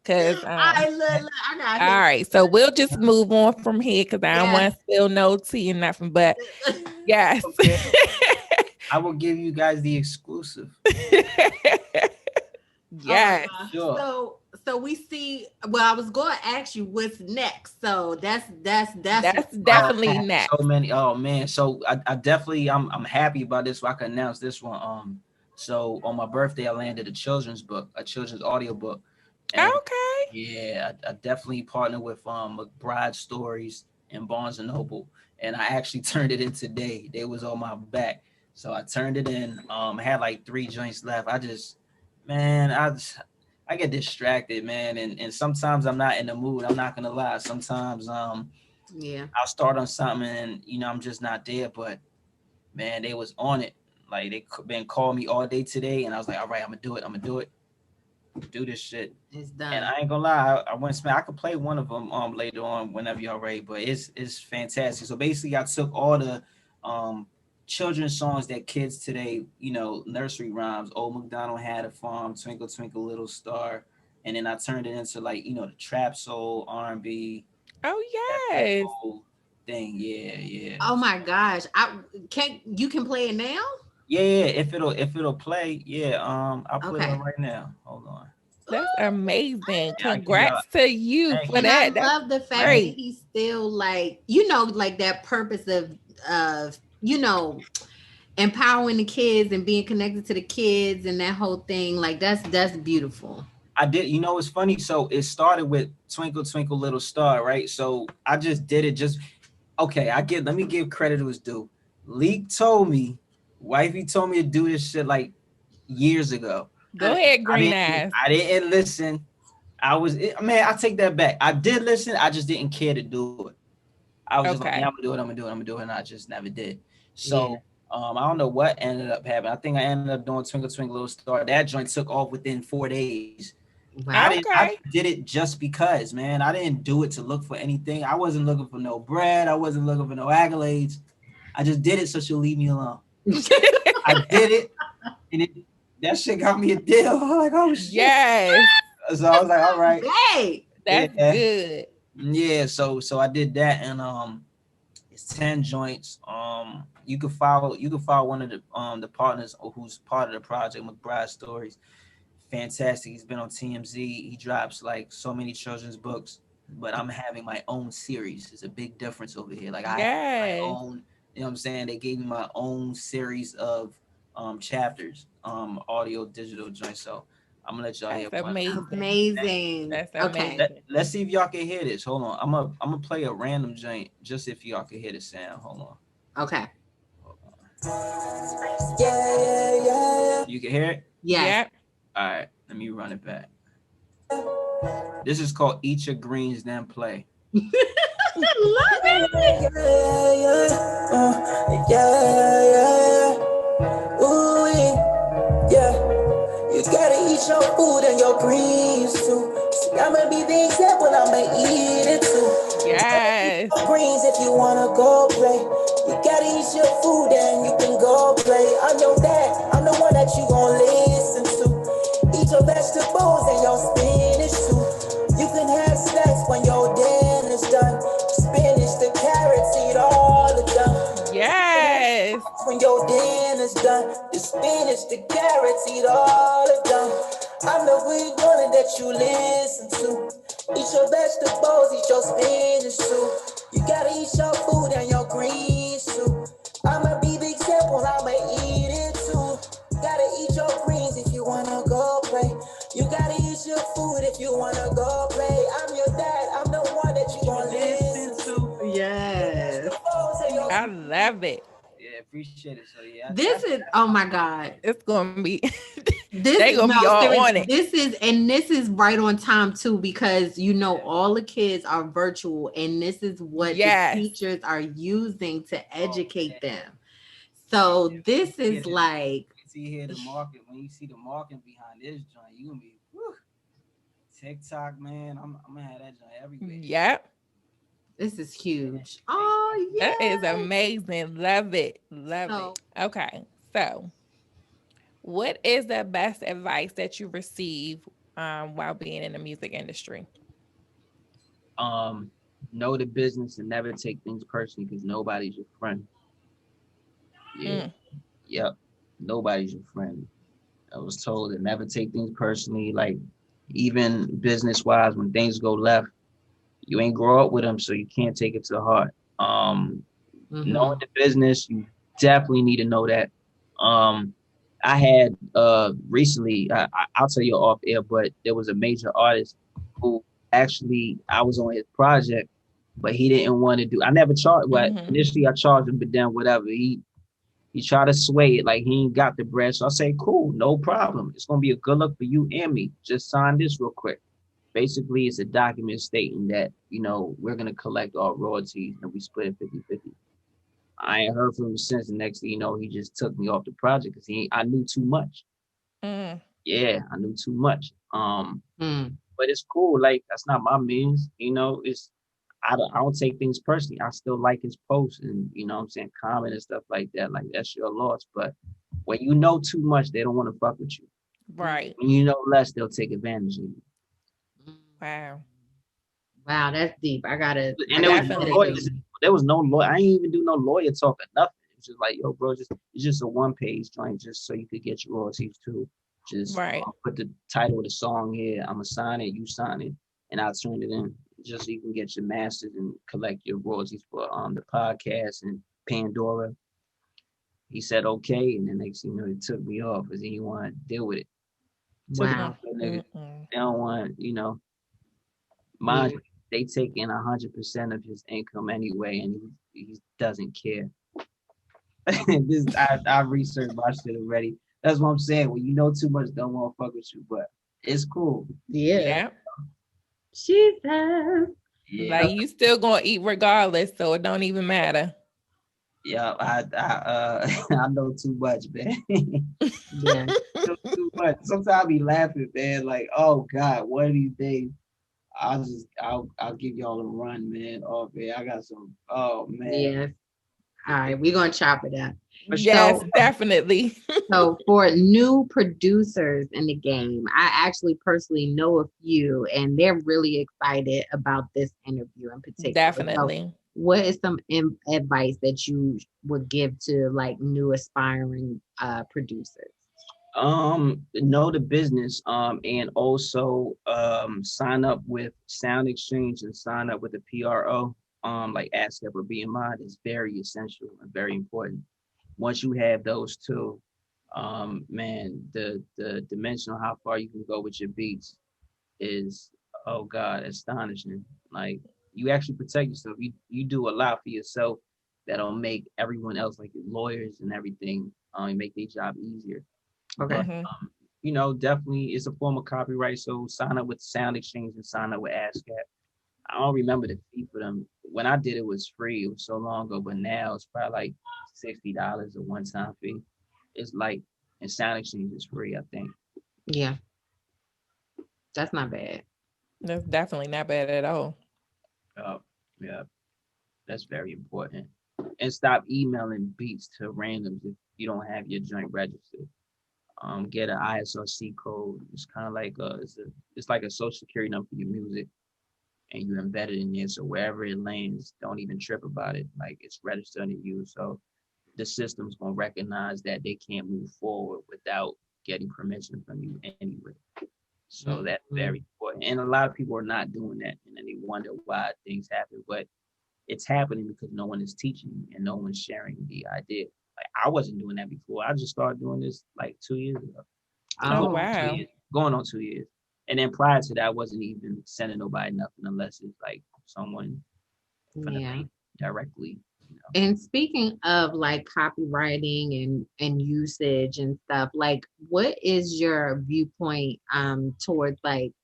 Cause I got it. All right, so we'll just move on from here because I don't want to spill no tea and nothing. But yes, okay. I will give you guys the exclusive. Yes. Yes. Sure. So we see. Well, I was going to ask you what's next. So that's definitely next. So many. Oh man. So I definitely I'm happy about this. So I can announce this one. So on my birthday, I landed a children's book, a children's audio book. And Okay. yeah, I definitely partnered with McBride Stories and Barnes and Noble, and I actually turned it in today. They was on my back, so I turned it in. I had like 3 joints left. I get distracted, man, and sometimes I'm not in the mood. I'm not gonna lie. Sometimes yeah. I'll start on something and I'm just not there. But man, they was on it. Like they been calling me all day today, and I was like, all right, I'm gonna do it. Do this shit. It's done. And I ain't gonna lie, I went I could play one of them later on whenever y'all ready, but it's fantastic. So basically I took all the children's songs that kids today, nursery rhymes, Old MacDonald Had a Farm, Twinkle Twinkle Little Star, and then I turned it into like, the trap soul, R&B. Oh yes. Whole thing. Yeah. Oh my gosh. You can play it now? Yeah, if it'll play, I'll play it right now. Hold on. That's amazing. Congrats to you for and that. I love the fact that he's still like, like that purpose of empowering the kids and being connected to the kids and that whole thing. Like that's beautiful. I did, it's funny. So it started with Twinkle Twinkle Little Star, right? So I just did it let me give credit to his due. Leak told me, wifey told me to do this shit like years ago. Go ahead, green ass. I didn't listen. I take that back. I did listen. I just didn't care to do it. I was just like, I'm gonna do it. And I just never did. So I don't know what ended up happening. I think I ended up doing Twinkle Twinkle Little Star. That joint took off within 4 days. Wow. I did it just because, man. I didn't do it to look for anything. I wasn't looking for no bread. I wasn't looking for no accolades. I just did it so she'll leave me alone. I did it, and that shit got me a deal. I'm like, oh shit. Yes. So I was like, all right. Hey, that's good. Yeah, so I did that, and it's 10 joints. You can follow one of the partners who's part of the project, McBride Stories. Fantastic. He's been on TMZ. He drops like so many children's books, but I'm having my own series. It's a big difference over here. Like I have my own, what I'm saying? They gave me my own series of chapters, audio, digital joints. So I'm gonna let y'all hear. Amazing. That's okay. amazing. Let's see if y'all can hear this. Hold on. I'm gonna play a random joint just if y'all can hear the sound. Hold on. Okay. Hold on. Yeah. You can hear it? Yes. Yeah. All right, let me run it back. This is called Eat Your Greens Then Play. Love it. Ooh, yeah. You gotta eat your food and your greens too. See, I'ma be the example, I'ma eat it too. Yes. Greens if you wanna go play. You gotta eat your food and you can go play. I'm your dad, I'm the one that you gon' listen to. Eat your vegetables and your spinach too. You can have snacks when your dinner's done. Spinach, the carrots, eat all of them. Yes. When your dinner's done, the spinach, the carrots, eat all of them. I'm the weed one that you listen to. Eat your vegetables, eat your spinach too. You gotta eat your food and your greens too. I'ma be the example, I'ma eat it too. You gotta eat your greens if you wanna go play. You gotta eat your food if you wanna go play. I'm your dad, I'm the one that you gonna listen to. Yes. I love it. Yeah, appreciate it. So yeah. This is oh my God. It's gonna be They gonna be all on it. This is right on time too, because all the kids are virtual and this is what the teachers are using to educate them. So this is like see here the market. When you see the market behind this joint, you gonna be TikTok, man. I'm gonna have that joint everywhere. Yep. This is huge. Oh yeah. That is amazing. Love it. Love it. Okay. So what is the best advice that you receive while being in the music industry? Know the business and never take things personally because nobody's your friend. Yeah. Yep. Nobody's your friend. I was told to never take things personally, like even business wise, when things go left, you ain't grow up with them, so you can't take it to heart. Knowing the business, you definitely need to know that. I had recently, I'll tell you off air, but there was a major artist who actually I was on his project, but he didn't want to do. I never charged. Well, initially I charged him, but then whatever he tried to sway it like he ain't got the bread. So I say, cool, no problem. It's gonna be a good look for you and me. Just sign this real quick. Basically, it's a document stating that, we're going to collect all royalties and we split it 50-50. I ain't heard from him since. The next thing you know, he just took me off the project because I knew too much. Yeah, I knew too much. But it's cool. Like, that's not my means. I don't take things personally. I still like his posts and, what I'm saying, comment and stuff like that. Like, that's your loss. But when you know too much, they don't want to fuck with you. Right. When you know less, they'll take advantage of you. Wow, that's deep. There was no lawyer. I ain't even do no lawyer talk or nothing. It was just like, yo, bro, it's just a 1-page joint, just so you could get your royalties too. Just put the title of the song here. I'm gonna sign it, you sign it, and I'll turn it in, just so you can get your masters and collect your royalties for the podcast and Pandora. He said okay, and then next thing you know, he took me off because he didn't want to deal with it. Wow. They don't want, mind you, they taking 100% of his income anyway, and he doesn't care. I researched my shit already. That's what I'm saying. When you know too much, don't want to fuck with you, but it's cool. Yeah. Jesus. Yeah. Like you still gonna eat regardless, so it don't even matter. Yeah, I know too much, man. Yeah, too much. Sometimes I be laughing, man. Like, oh God, one of these days, I'll give y'all a run, man. Oh man, I got some. Oh man. Yeah. All right, we're gonna chop it up. Yes, definitely. So for new producers in the game, I actually personally know a few, and they're really excited about this interview in particular. Definitely. So what is some advice that you would give to like new aspiring producers? Know the business, and also sign up with Sound Exchange and sign up with the PRO. Like ASCAP or BMI is very essential and very important. Once you have those two, man, the dimension of how far you can go with your beats is, oh God, astonishing. Like, you actually protect yourself. You do a lot for yourself that'll make everyone else, like lawyers and everything, make their job easier. Okay. But definitely it's a form of copyright. So sign up with Sound Exchange and sign up with ASCAP. I don't remember the fee for them. When I did it was free. It was so long ago, but now it's probably like $60 a one-time fee. It's like, and Sound Exchange is free, I think. Yeah. That's not bad. That's definitely not bad at all. Yeah. That's very important. And stop emailing beats to randoms if you don't have your joint registered. Get an ISRC code. It's kind of like it's like a social security number for your music, and you embed it in there. So wherever it lands, don't even trip about it. Like, it's registered to you. So the system's gonna recognize that they can't move forward without getting permission from you anyway. So that's very important. And a lot of people are not doing that, and then they wonder why things happen. But it's happening because no one is teaching and no one's sharing the idea. Like, I wasn't doing that before. I just started doing this like 2 years ago. Oh, wow. Going on 2 years. And then prior to that, I wasn't even sending nobody nothing unless it's like someone from the bank directly. And speaking of like copywriting and usage and stuff, like what is your viewpoint towards like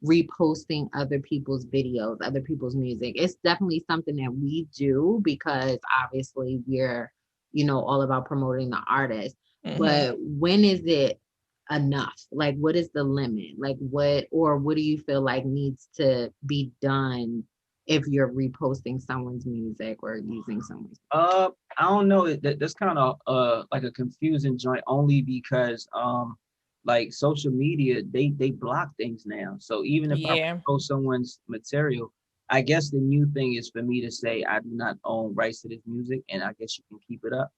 reposting other people's videos, other people's music? It's definitely something that we do because obviously we're, all about promoting the artist. But when is it enough? Like, what is the limit? Like, what do you feel like needs to be done if you're reposting someone's music or using someone's music? I don't know. That's kind of like a confusing joint, only because like social media, they block things now. So even if I post someone's material, I guess the new thing is for me to say I do not own rights to this music, and I guess you can keep it up.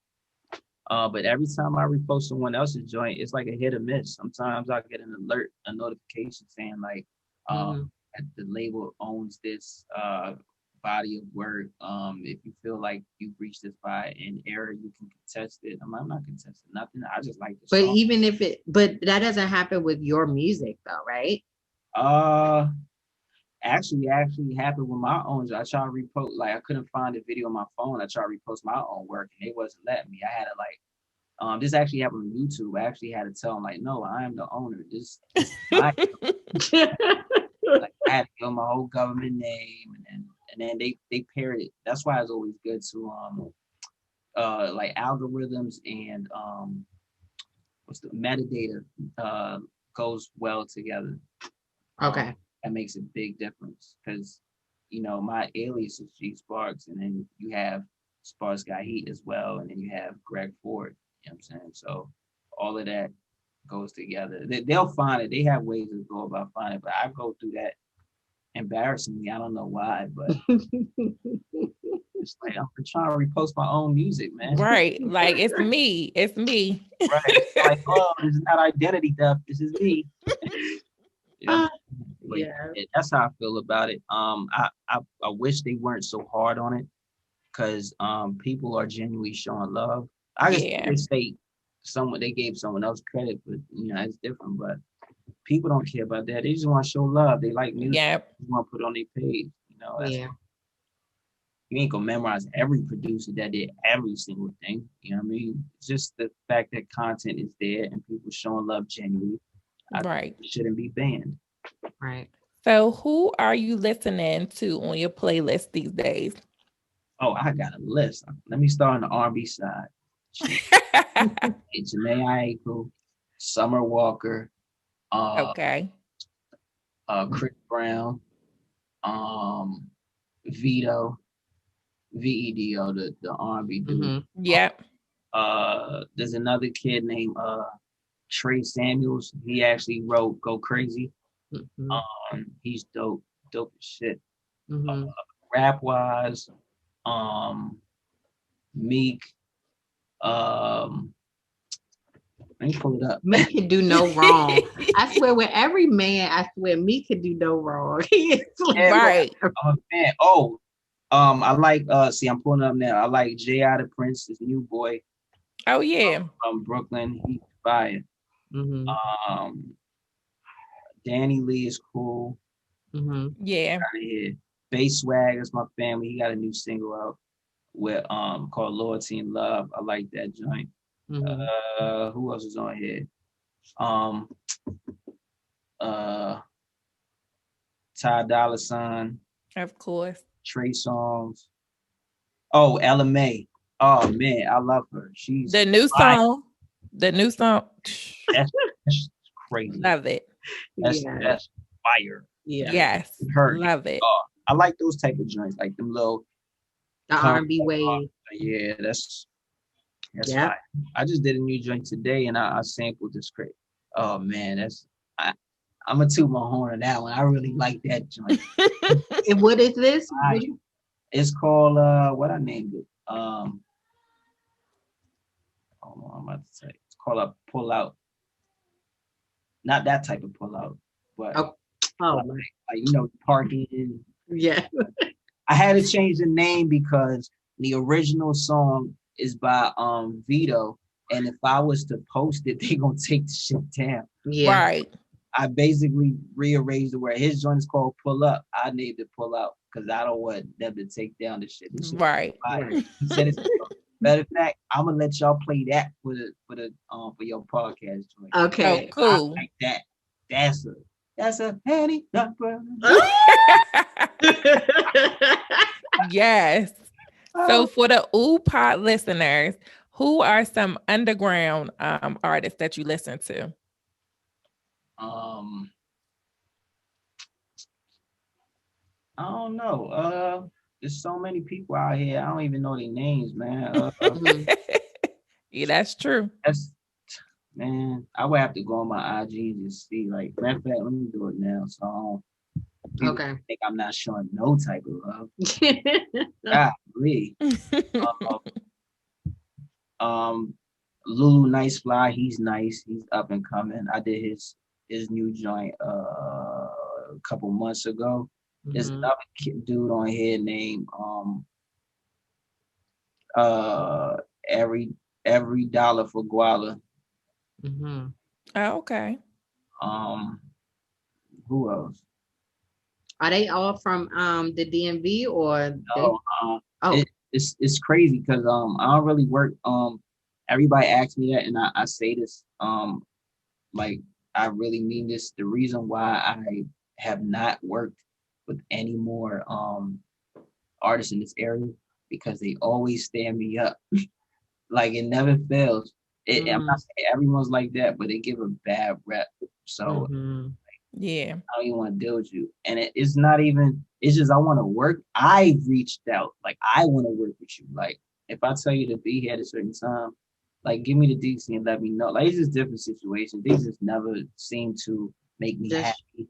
But every time I repost someone else's joint, it's like a hit or miss. Sometimes I get an alert, a notification saying like, that the label owns this body of work. If you feel like you've reached this by an error, you can contest it. I'm not contesting nothing. I just like the But song. even if but that doesn't happen with your music though, right? Actually happened with my own. I tried to repost, like I couldn't find a video on my phone. I tried to repost my own work and they wasn't letting me. I had to like, this actually happened on YouTube. I actually had to tell them like, no, I am the owner. This is my like, I had to give them my whole government name and then they paired it. That's why it's always good to like algorithms and what's the metadata goes well together. Okay. That makes a big difference because, you know, my alias is G Sparkz, and then you have Sparkz Got Heat as well, and then you have Greg Ford. You know what I'm saying? So all of that goes together. They'll find it. They have ways to go about finding it, but I go through that embarrassingly. I don't know why, but it's like I'm trying to repost my own music, man. Right. Like it's me. It's me. Right. It's like, oh, this is not identity theft. This is me. Yeah. That's how I feel about it. I wish they weren't so hard on it because people are genuinely showing love. I just say they gave someone else credit, but you know it's different. But people don't care about that. They just want to show love. They like music. Yeah. They want to put on their page. You know. You ain't gonna memorize every producer that did every single thing. You know what I mean? It's just the fact that content is there and people showing love genuinely. Right. It shouldn't be banned. Right. So who are you listening to on your playlist these days? Oh, I got a list. Let me start on the R&B side. Janae Aiko, Summer Walker, okay. Chris Brown, Vito, VEDO, the R&B dude. Yep. There's another kid named Trey Samuels. He actually wrote Go Crazy. He's dope as shit. Rap wise, Meek, let me pull it up. Meek can do no wrong. I swear, with every man, I swear Meek can do no wrong. Right. I'm a fan. Oh, I like see, I'm pulling up now. I like J.I. the Prince, this new boy. Oh yeah. From Brooklyn. He's fire. Danny Lee is cool. Yeah. Bass Swag is my family. He got a new single out with called Loyalty and Love. I like that joint. Who else is on here? Ty Dolla $ign. Of course. Trey Songz. Oh, LMA. Oh man, I love her. She's the new fire. song. The new song. That's crazy. Love it. That's fire. Yeah. Yes. Her. Love it. I like those type of joints, like them little the R&B wave. Yeah, that's fire. I just did a new joint today and I sampled this crate. Oh man, I'm gonna toot my horn on that one. I really like that joint. And what is this? It's called what I named it. Hold on, I'm about to say it's called a Pull Out. Not that type of pull out, but like, you know, parking. Yeah. I had to change the name because the original song is by Vito, and if I was to post it, they gonna take the shit down. Yeah. Right. I basically rearranged the word. His joint is called Pull Up. I named it Pull Out because I don't want them to take down the shit. Right. He said it's matter of fact, I'm gonna let y'all play that for your podcast joint. Okay. Oh, cool. I like that. That's a penny number. Yes. So for the OOUU Pod listeners, who are some underground artists that you listen to? I don't know. There's so many people out here. I don't even know their names, man. Yeah, that's true. Man, I would have to go on my IG and just see. Like, matter of fact, let me do it now. So I think I'm not showing no type of love. Golly. Lulu Nice Fly, he's nice. He's up and coming. I did his new joint a couple months ago. There's another dude on here named uh every every dollar for Guala. Oh, okay. Who else? Are they all from the DMV or it's crazy because I don't really work. Everybody asks me that and I say this like I really mean this. The reason why I have not worked with any more artists in this area because they always stand me up. Like it never fails. I'm not saying everyone's like that, but they give a bad rep. So yeah, I don't even want to deal with you. And it's not even, it's just I want to work. I reached out. Like I want to work with you. Like if I tell you to be here at a certain time, like give me the DC and let me know. Like it's just different situations. They just never seem to make me happy.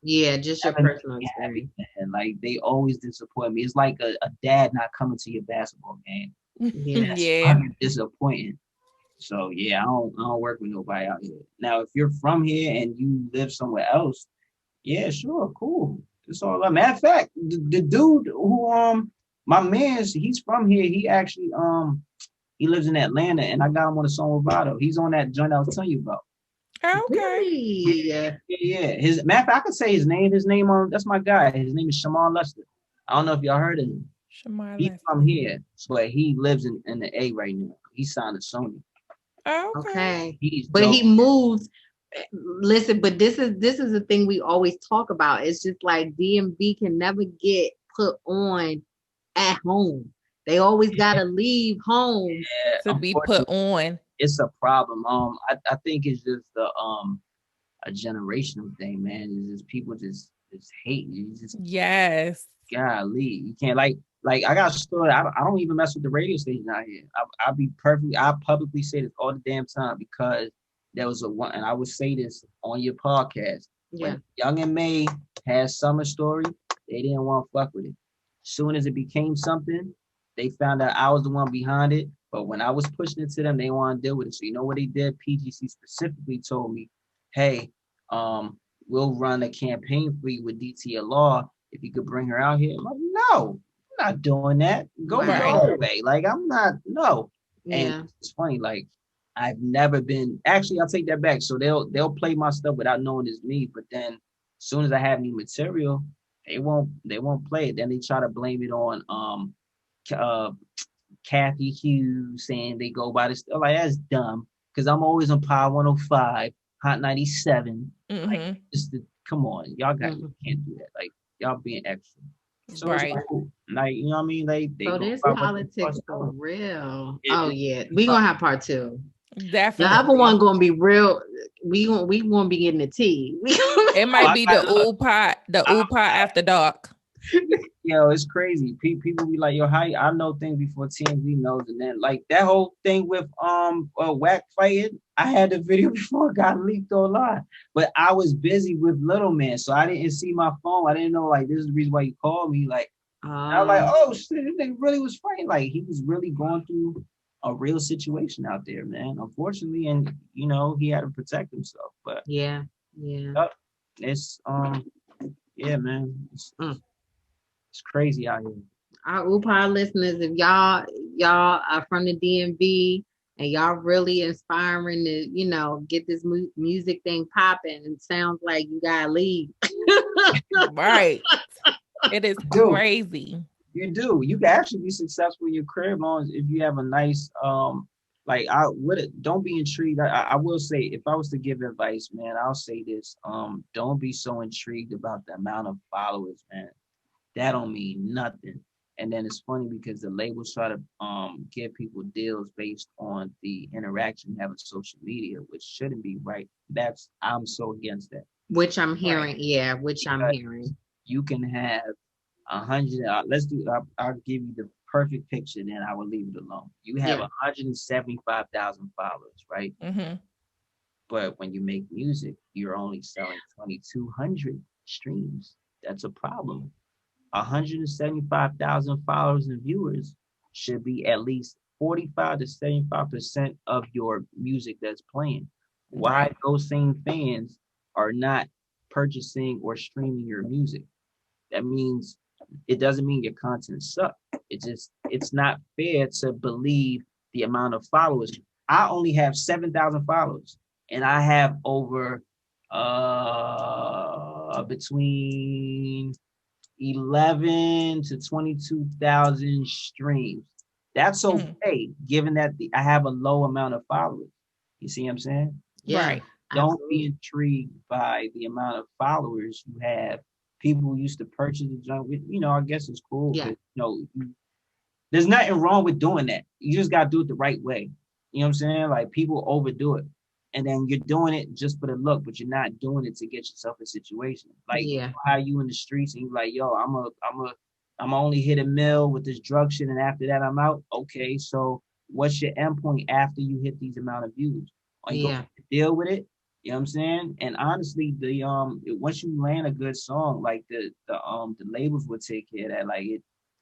Yeah, just your personal experience. And like they always disappoint me. It's like a dad not coming to your basketball game. Yeah. Disappointing. So yeah, I don't work with nobody out here. Now, if you're from here and you live somewhere else, yeah, sure, cool. It's all right. Matter of fact, the dude who my man's he's from here. He actually he lives in Atlanta, and I got him on a song with Vado. He's on that joint I was telling you about. Okay. Yeah. His matter of fact, I could say his name. His name that's my guy. His name is Shamar Lester. I don't know if y'all heard of him. He's from here, but he lives in the A right now. He's signed to Sony. Okay. But he moved. Listen, but this is the thing we always talk about. It's just like DMV can never get put on at home. They always gotta leave home to be put on. It's a problem. I think it's just a generational thing, man. It's just people just hate you. Yes. Golly, you can't like I got a story. I don't even mess with the radio station out here. I publicly say this all the damn time because there was one, and I would say this on your podcast. Yeah. When Young and May had Summer Story, they didn't want to fuck with it. Soon as it became something, they found out I was the one behind it. But when I was pushing it to them, they want to deal with it. So you know what they did? PGC specifically told me, hey, we'll run a campaign for you with DTLR if you could bring her out here. I'm like, no, I'm not doing that. Go away. Like I'm not, no. Yeah. And it's funny, like I've never been, actually I'll take that back. So they'll play my stuff without knowing it's me, but then as soon as I have new material, they won't play it. Then they try to blame it on Kathy Hughes saying they go by this. Like that's dumb because I'm always on Power 105, Hot 97. Like come on, y'all you can't do that. Like y'all being extra. So right. Like you know what I mean? They so this politics for real. Oh yeah, we gonna have part 2. Definitely. The other one gonna be real. We won't be getting the tea. It might be the OOUU Pod, after dark. Yo, it's crazy. People be like, yo, I know things before TMZ knows, and then like that whole thing with Whack fighting. I had the video before it got leaked online, but I was busy with Little Man, so I didn't see my phone. I didn't know like this is the reason why you called me. Like I was like, oh shit, this nigga really was fighting. Like he was really going through a real situation out there, man. Unfortunately, and you know he had to protect himself. But yeah, it's yeah, man. It's crazy out here. Our OOUU Pod listeners, if y'all are from the DMV and y'all really inspiring to, you know, get this music thing popping, and sounds like you gotta leave. Right. It is crazy. You do. You can actually be successful in your career long if you have a nice like don't be intrigued. I will say, if I was to give advice, man, I'll say this. Don't be so intrigued about the amount of followers, man. That don't mean nothing. And then it's funny because the labels try to give people deals based on the interaction you have on social media, which shouldn't be right. I'm so against that. Which I'm hearing, right? I'm hearing. You can have 100. I'll give you the perfect picture, then I will leave it alone. You have 175,000 followers, right? Mm-hmm. But when you make music, you're only selling 2,200 streams. That's a problem. 175,000 followers and viewers should be at least 45 to 75% of your music that's playing. Why those same fans are not purchasing or streaming your music? That means it doesn't mean your content sucks. It's not fair to believe the amount of followers. I only have 7,000 followers, and I have over between 11 to 22,000 streams. That's okay, given that I have a low amount of followers. You see what I'm saying? Yeah, right. Don't be intrigued by the amount of followers you have. People used to purchase the joint with, I guess it's cool. Yeah. There's nothing wrong with doing that. You just got to do it the right way. You know what I'm saying? Like, people overdo it. And then you're doing it just for the look, but you're not doing it to get yourself a situation. Like, how you in the streets and you're like, yo, I'm only hit $1 million with this drug shit, and after that I'm out. Okay, so what's your end point after you hit these amount of views? Are you going to deal with it? You know what I'm saying? And honestly, once you land a good song, like the labels would take care of that. Like,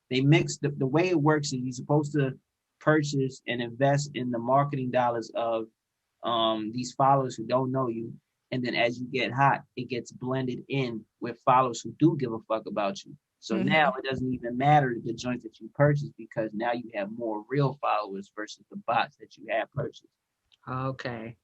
they mix the way it works is you're supposed to purchase and invest in the marketing dollars of these followers who don't know you. And then as you get hot, it gets blended in with followers who do give a fuck about you. So now it doesn't even matter the joints that you purchase, because now you have more real followers versus the bots that you have purchased. Okay.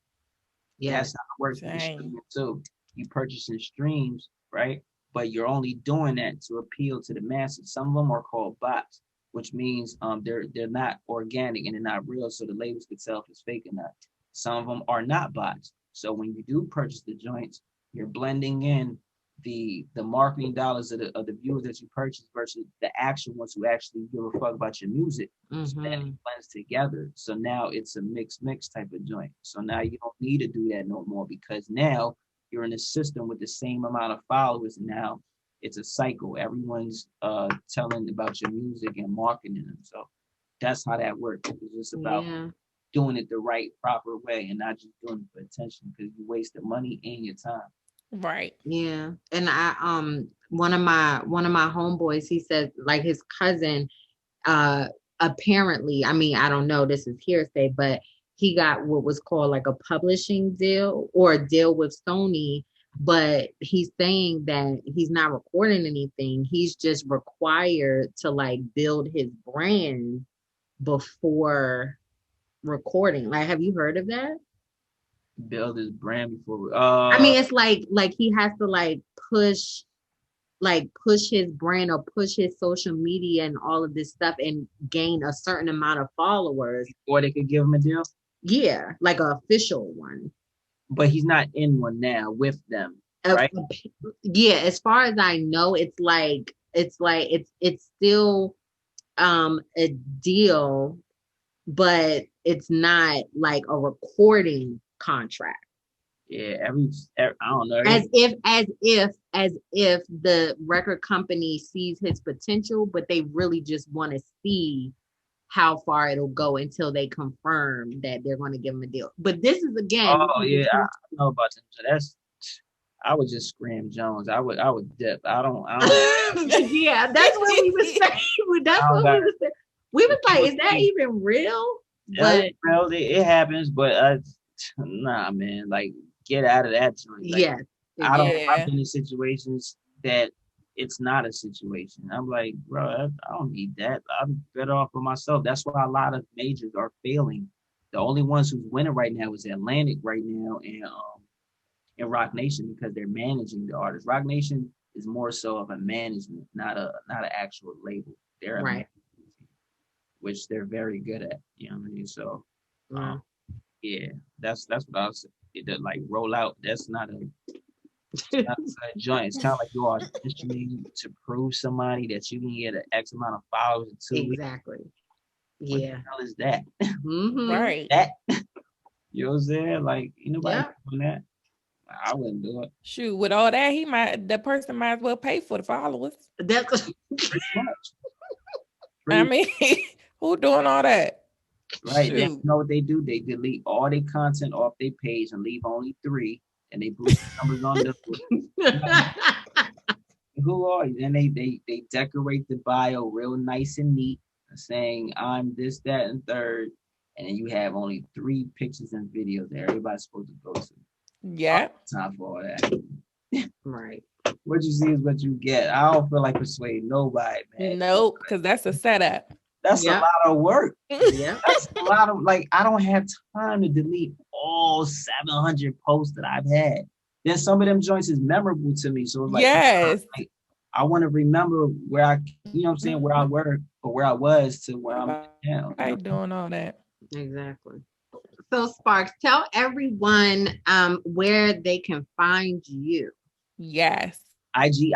Yeah. That's how it works with streaming too. You purchasing streams, right? But you're only doing that to appeal to the masses. Some of them are called bots, which means they're not organic and they're not real, so the labels could tell if it's fake or not. Some of them are not bots. So when you do purchase the joints, you're blending in the marketing dollars of the viewers that you purchase versus the actual ones who actually give a fuck about your music. So that it blends together. So now it's a mix type of joint. So now you don't need to do that no more, because now you're in a system with the same amount of followers. And now it's a cycle. Everyone's telling about your music and marketing them. So that's how that works. It's just about doing it the right, proper way, and not just doing it for attention, because you wasted money and your time. Right. Yeah. And I one of my homeboys, he said, like, his cousin apparently, I mean, I don't know, this is hearsay, but he got what was called like a publishing deal or a deal with Sony, but he's saying that he's not recording anything. He's just required to like build his brand before recording. Like, have you heard of that? Build his brand before I mean, it's like he has to like push his brand or push his social media and all of this stuff and gain a certain amount of followers before they could give him a deal. Yeah, like an official one. But he's not in one now with them, right? Yeah, as far as I know, it's still a deal, but it's not like a recording contract. Yeah, I don't know. As if the record company sees his potential, but they really just want to see how far it'll go until they confirm that they're going to give him a deal. But this is again. Oh yeah, I know about them. So I would just scream Jones. I would dip. I don't Yeah, that's what we were saying. That's what we were saying. We was like, is that even real? But real, it happens, but nah, man, like, get out of that joint. Like, yeah. I've been in situations that it's not a situation. I'm like, bro, I don't need that. I'm better off for myself. That's why a lot of majors are failing. The only ones who's winning right now is Atlantic right now and Rock Nation, because they're managing the artists. Rock Nation is more so of a management, not an actual label. They're right, which they're very good at. You know what I mean? So, yeah, that's what I was saying. Like, roll out. That's not a joint. It's kind of like you are auditioning to prove somebody that you can get an X amount of followers in 2 weeks. Exactly. What the hell is that? Right. That. You know what I'm saying? Like, anybody doing that? I wouldn't do it. Shoot, with all that, the person might as well pay for the followers. That's pretty much. I mean, who doing all that? Right. They, you know what they do? They delete all their content off their page and leave only 3, and they boost the numbers on the Who are you? Then they decorate the bio real nice and neat. saying I'm this, that, and third, and then you have only 3 pictures and videos that everybody's supposed to go to. Yeah. Time for all that. Right. What you see is what you get. I don't feel like persuading nobody, man. Nope, because that's a setup. That's a lot of work. Yeah. That's a lot of, like, I don't have time to delete all 700 posts that I've had. Then some of them joints is memorable to me. So it's like, yes. I want to remember where I, you know what I'm saying, where I were or where I was to where I'm now. I doing all that. Exactly. So Sparkz, tell everyone where they can find you. Yes. IG.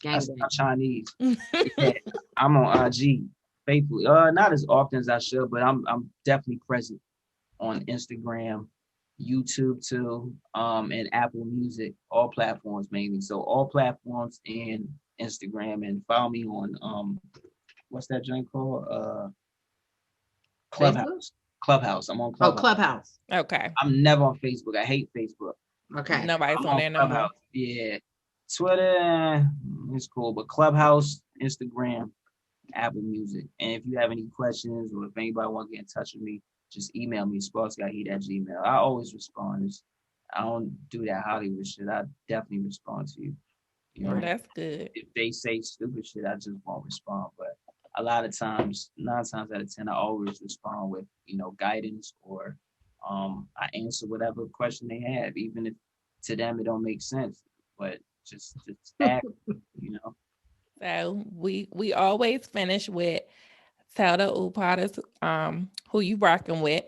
Gang That's bang. my Chinese. Yeah, I'm on IG faithfully. Not as often as I should, but I'm definitely present on Instagram, YouTube too, and Apple Music, all platforms mainly. So all platforms and Instagram, and follow me on what's that joint called? Clubhouse. Clubhouse. I'm on Clubhouse. Oh, Clubhouse. Okay. I'm never on Facebook. I hate Facebook. Okay. Nobody's on there no more. Yeah. Twitter is cool, but Clubhouse, Instagram, Apple Music. And if you have any questions or if anybody want to get in touch with me, just email me, sparksguy@gmail. I always respond. I don't do that Hollywood shit. I definitely respond to you. You know, that's good. If they say stupid shit, I just won't respond. But a lot of times, 9 times out of 10, I always respond with, guidance, or I answer whatever question they have, even if to them it don't make sense. But just act, So we always finish with tell the OOUU Podders who you rocking with.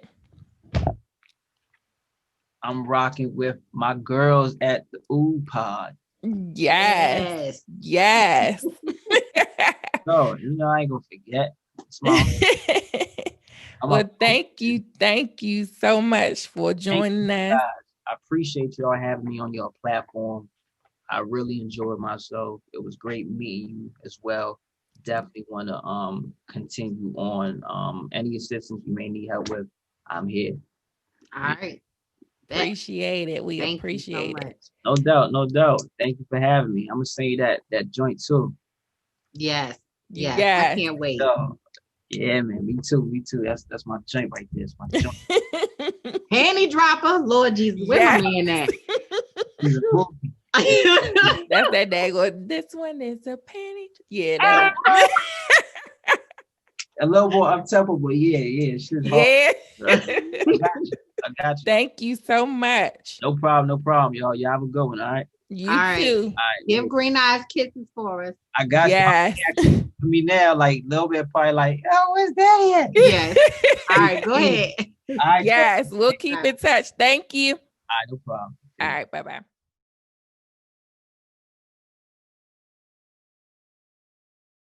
I'm rocking with my girls at the OOUU Pod. Yes. So, I ain't gonna forget. Well, thank you so much for joining us. I appreciate y'all having me on your platform. I really enjoyed myself. It was great meeting you as well. Definitely want to continue on. Any assistance you may need help with, I'm here. All right. Appreciate it. We Thank appreciate you so it. No doubt. Thank you for having me. I'm gonna say that joint too. Yes. I can't wait. So, yeah, man. Me too. That's my joint right there. It's my joint. Panty dropper, Lord Jesus, where my man at? That's that daggone. This one is a panty. Yeah. A little more up tempo, but yeah. Shit's yeah. I got you. Thank you so much. No problem, y'all. Y'all have a good one, all right? You all right. too. All right, Give green eyes kisses for us. I got you. For me now, like a little bit probably like, oh, where's that at? Yes. All right, go ahead. All right, yes, we'll keep in touch. Thank you. All right, no problem. All right, bye-bye.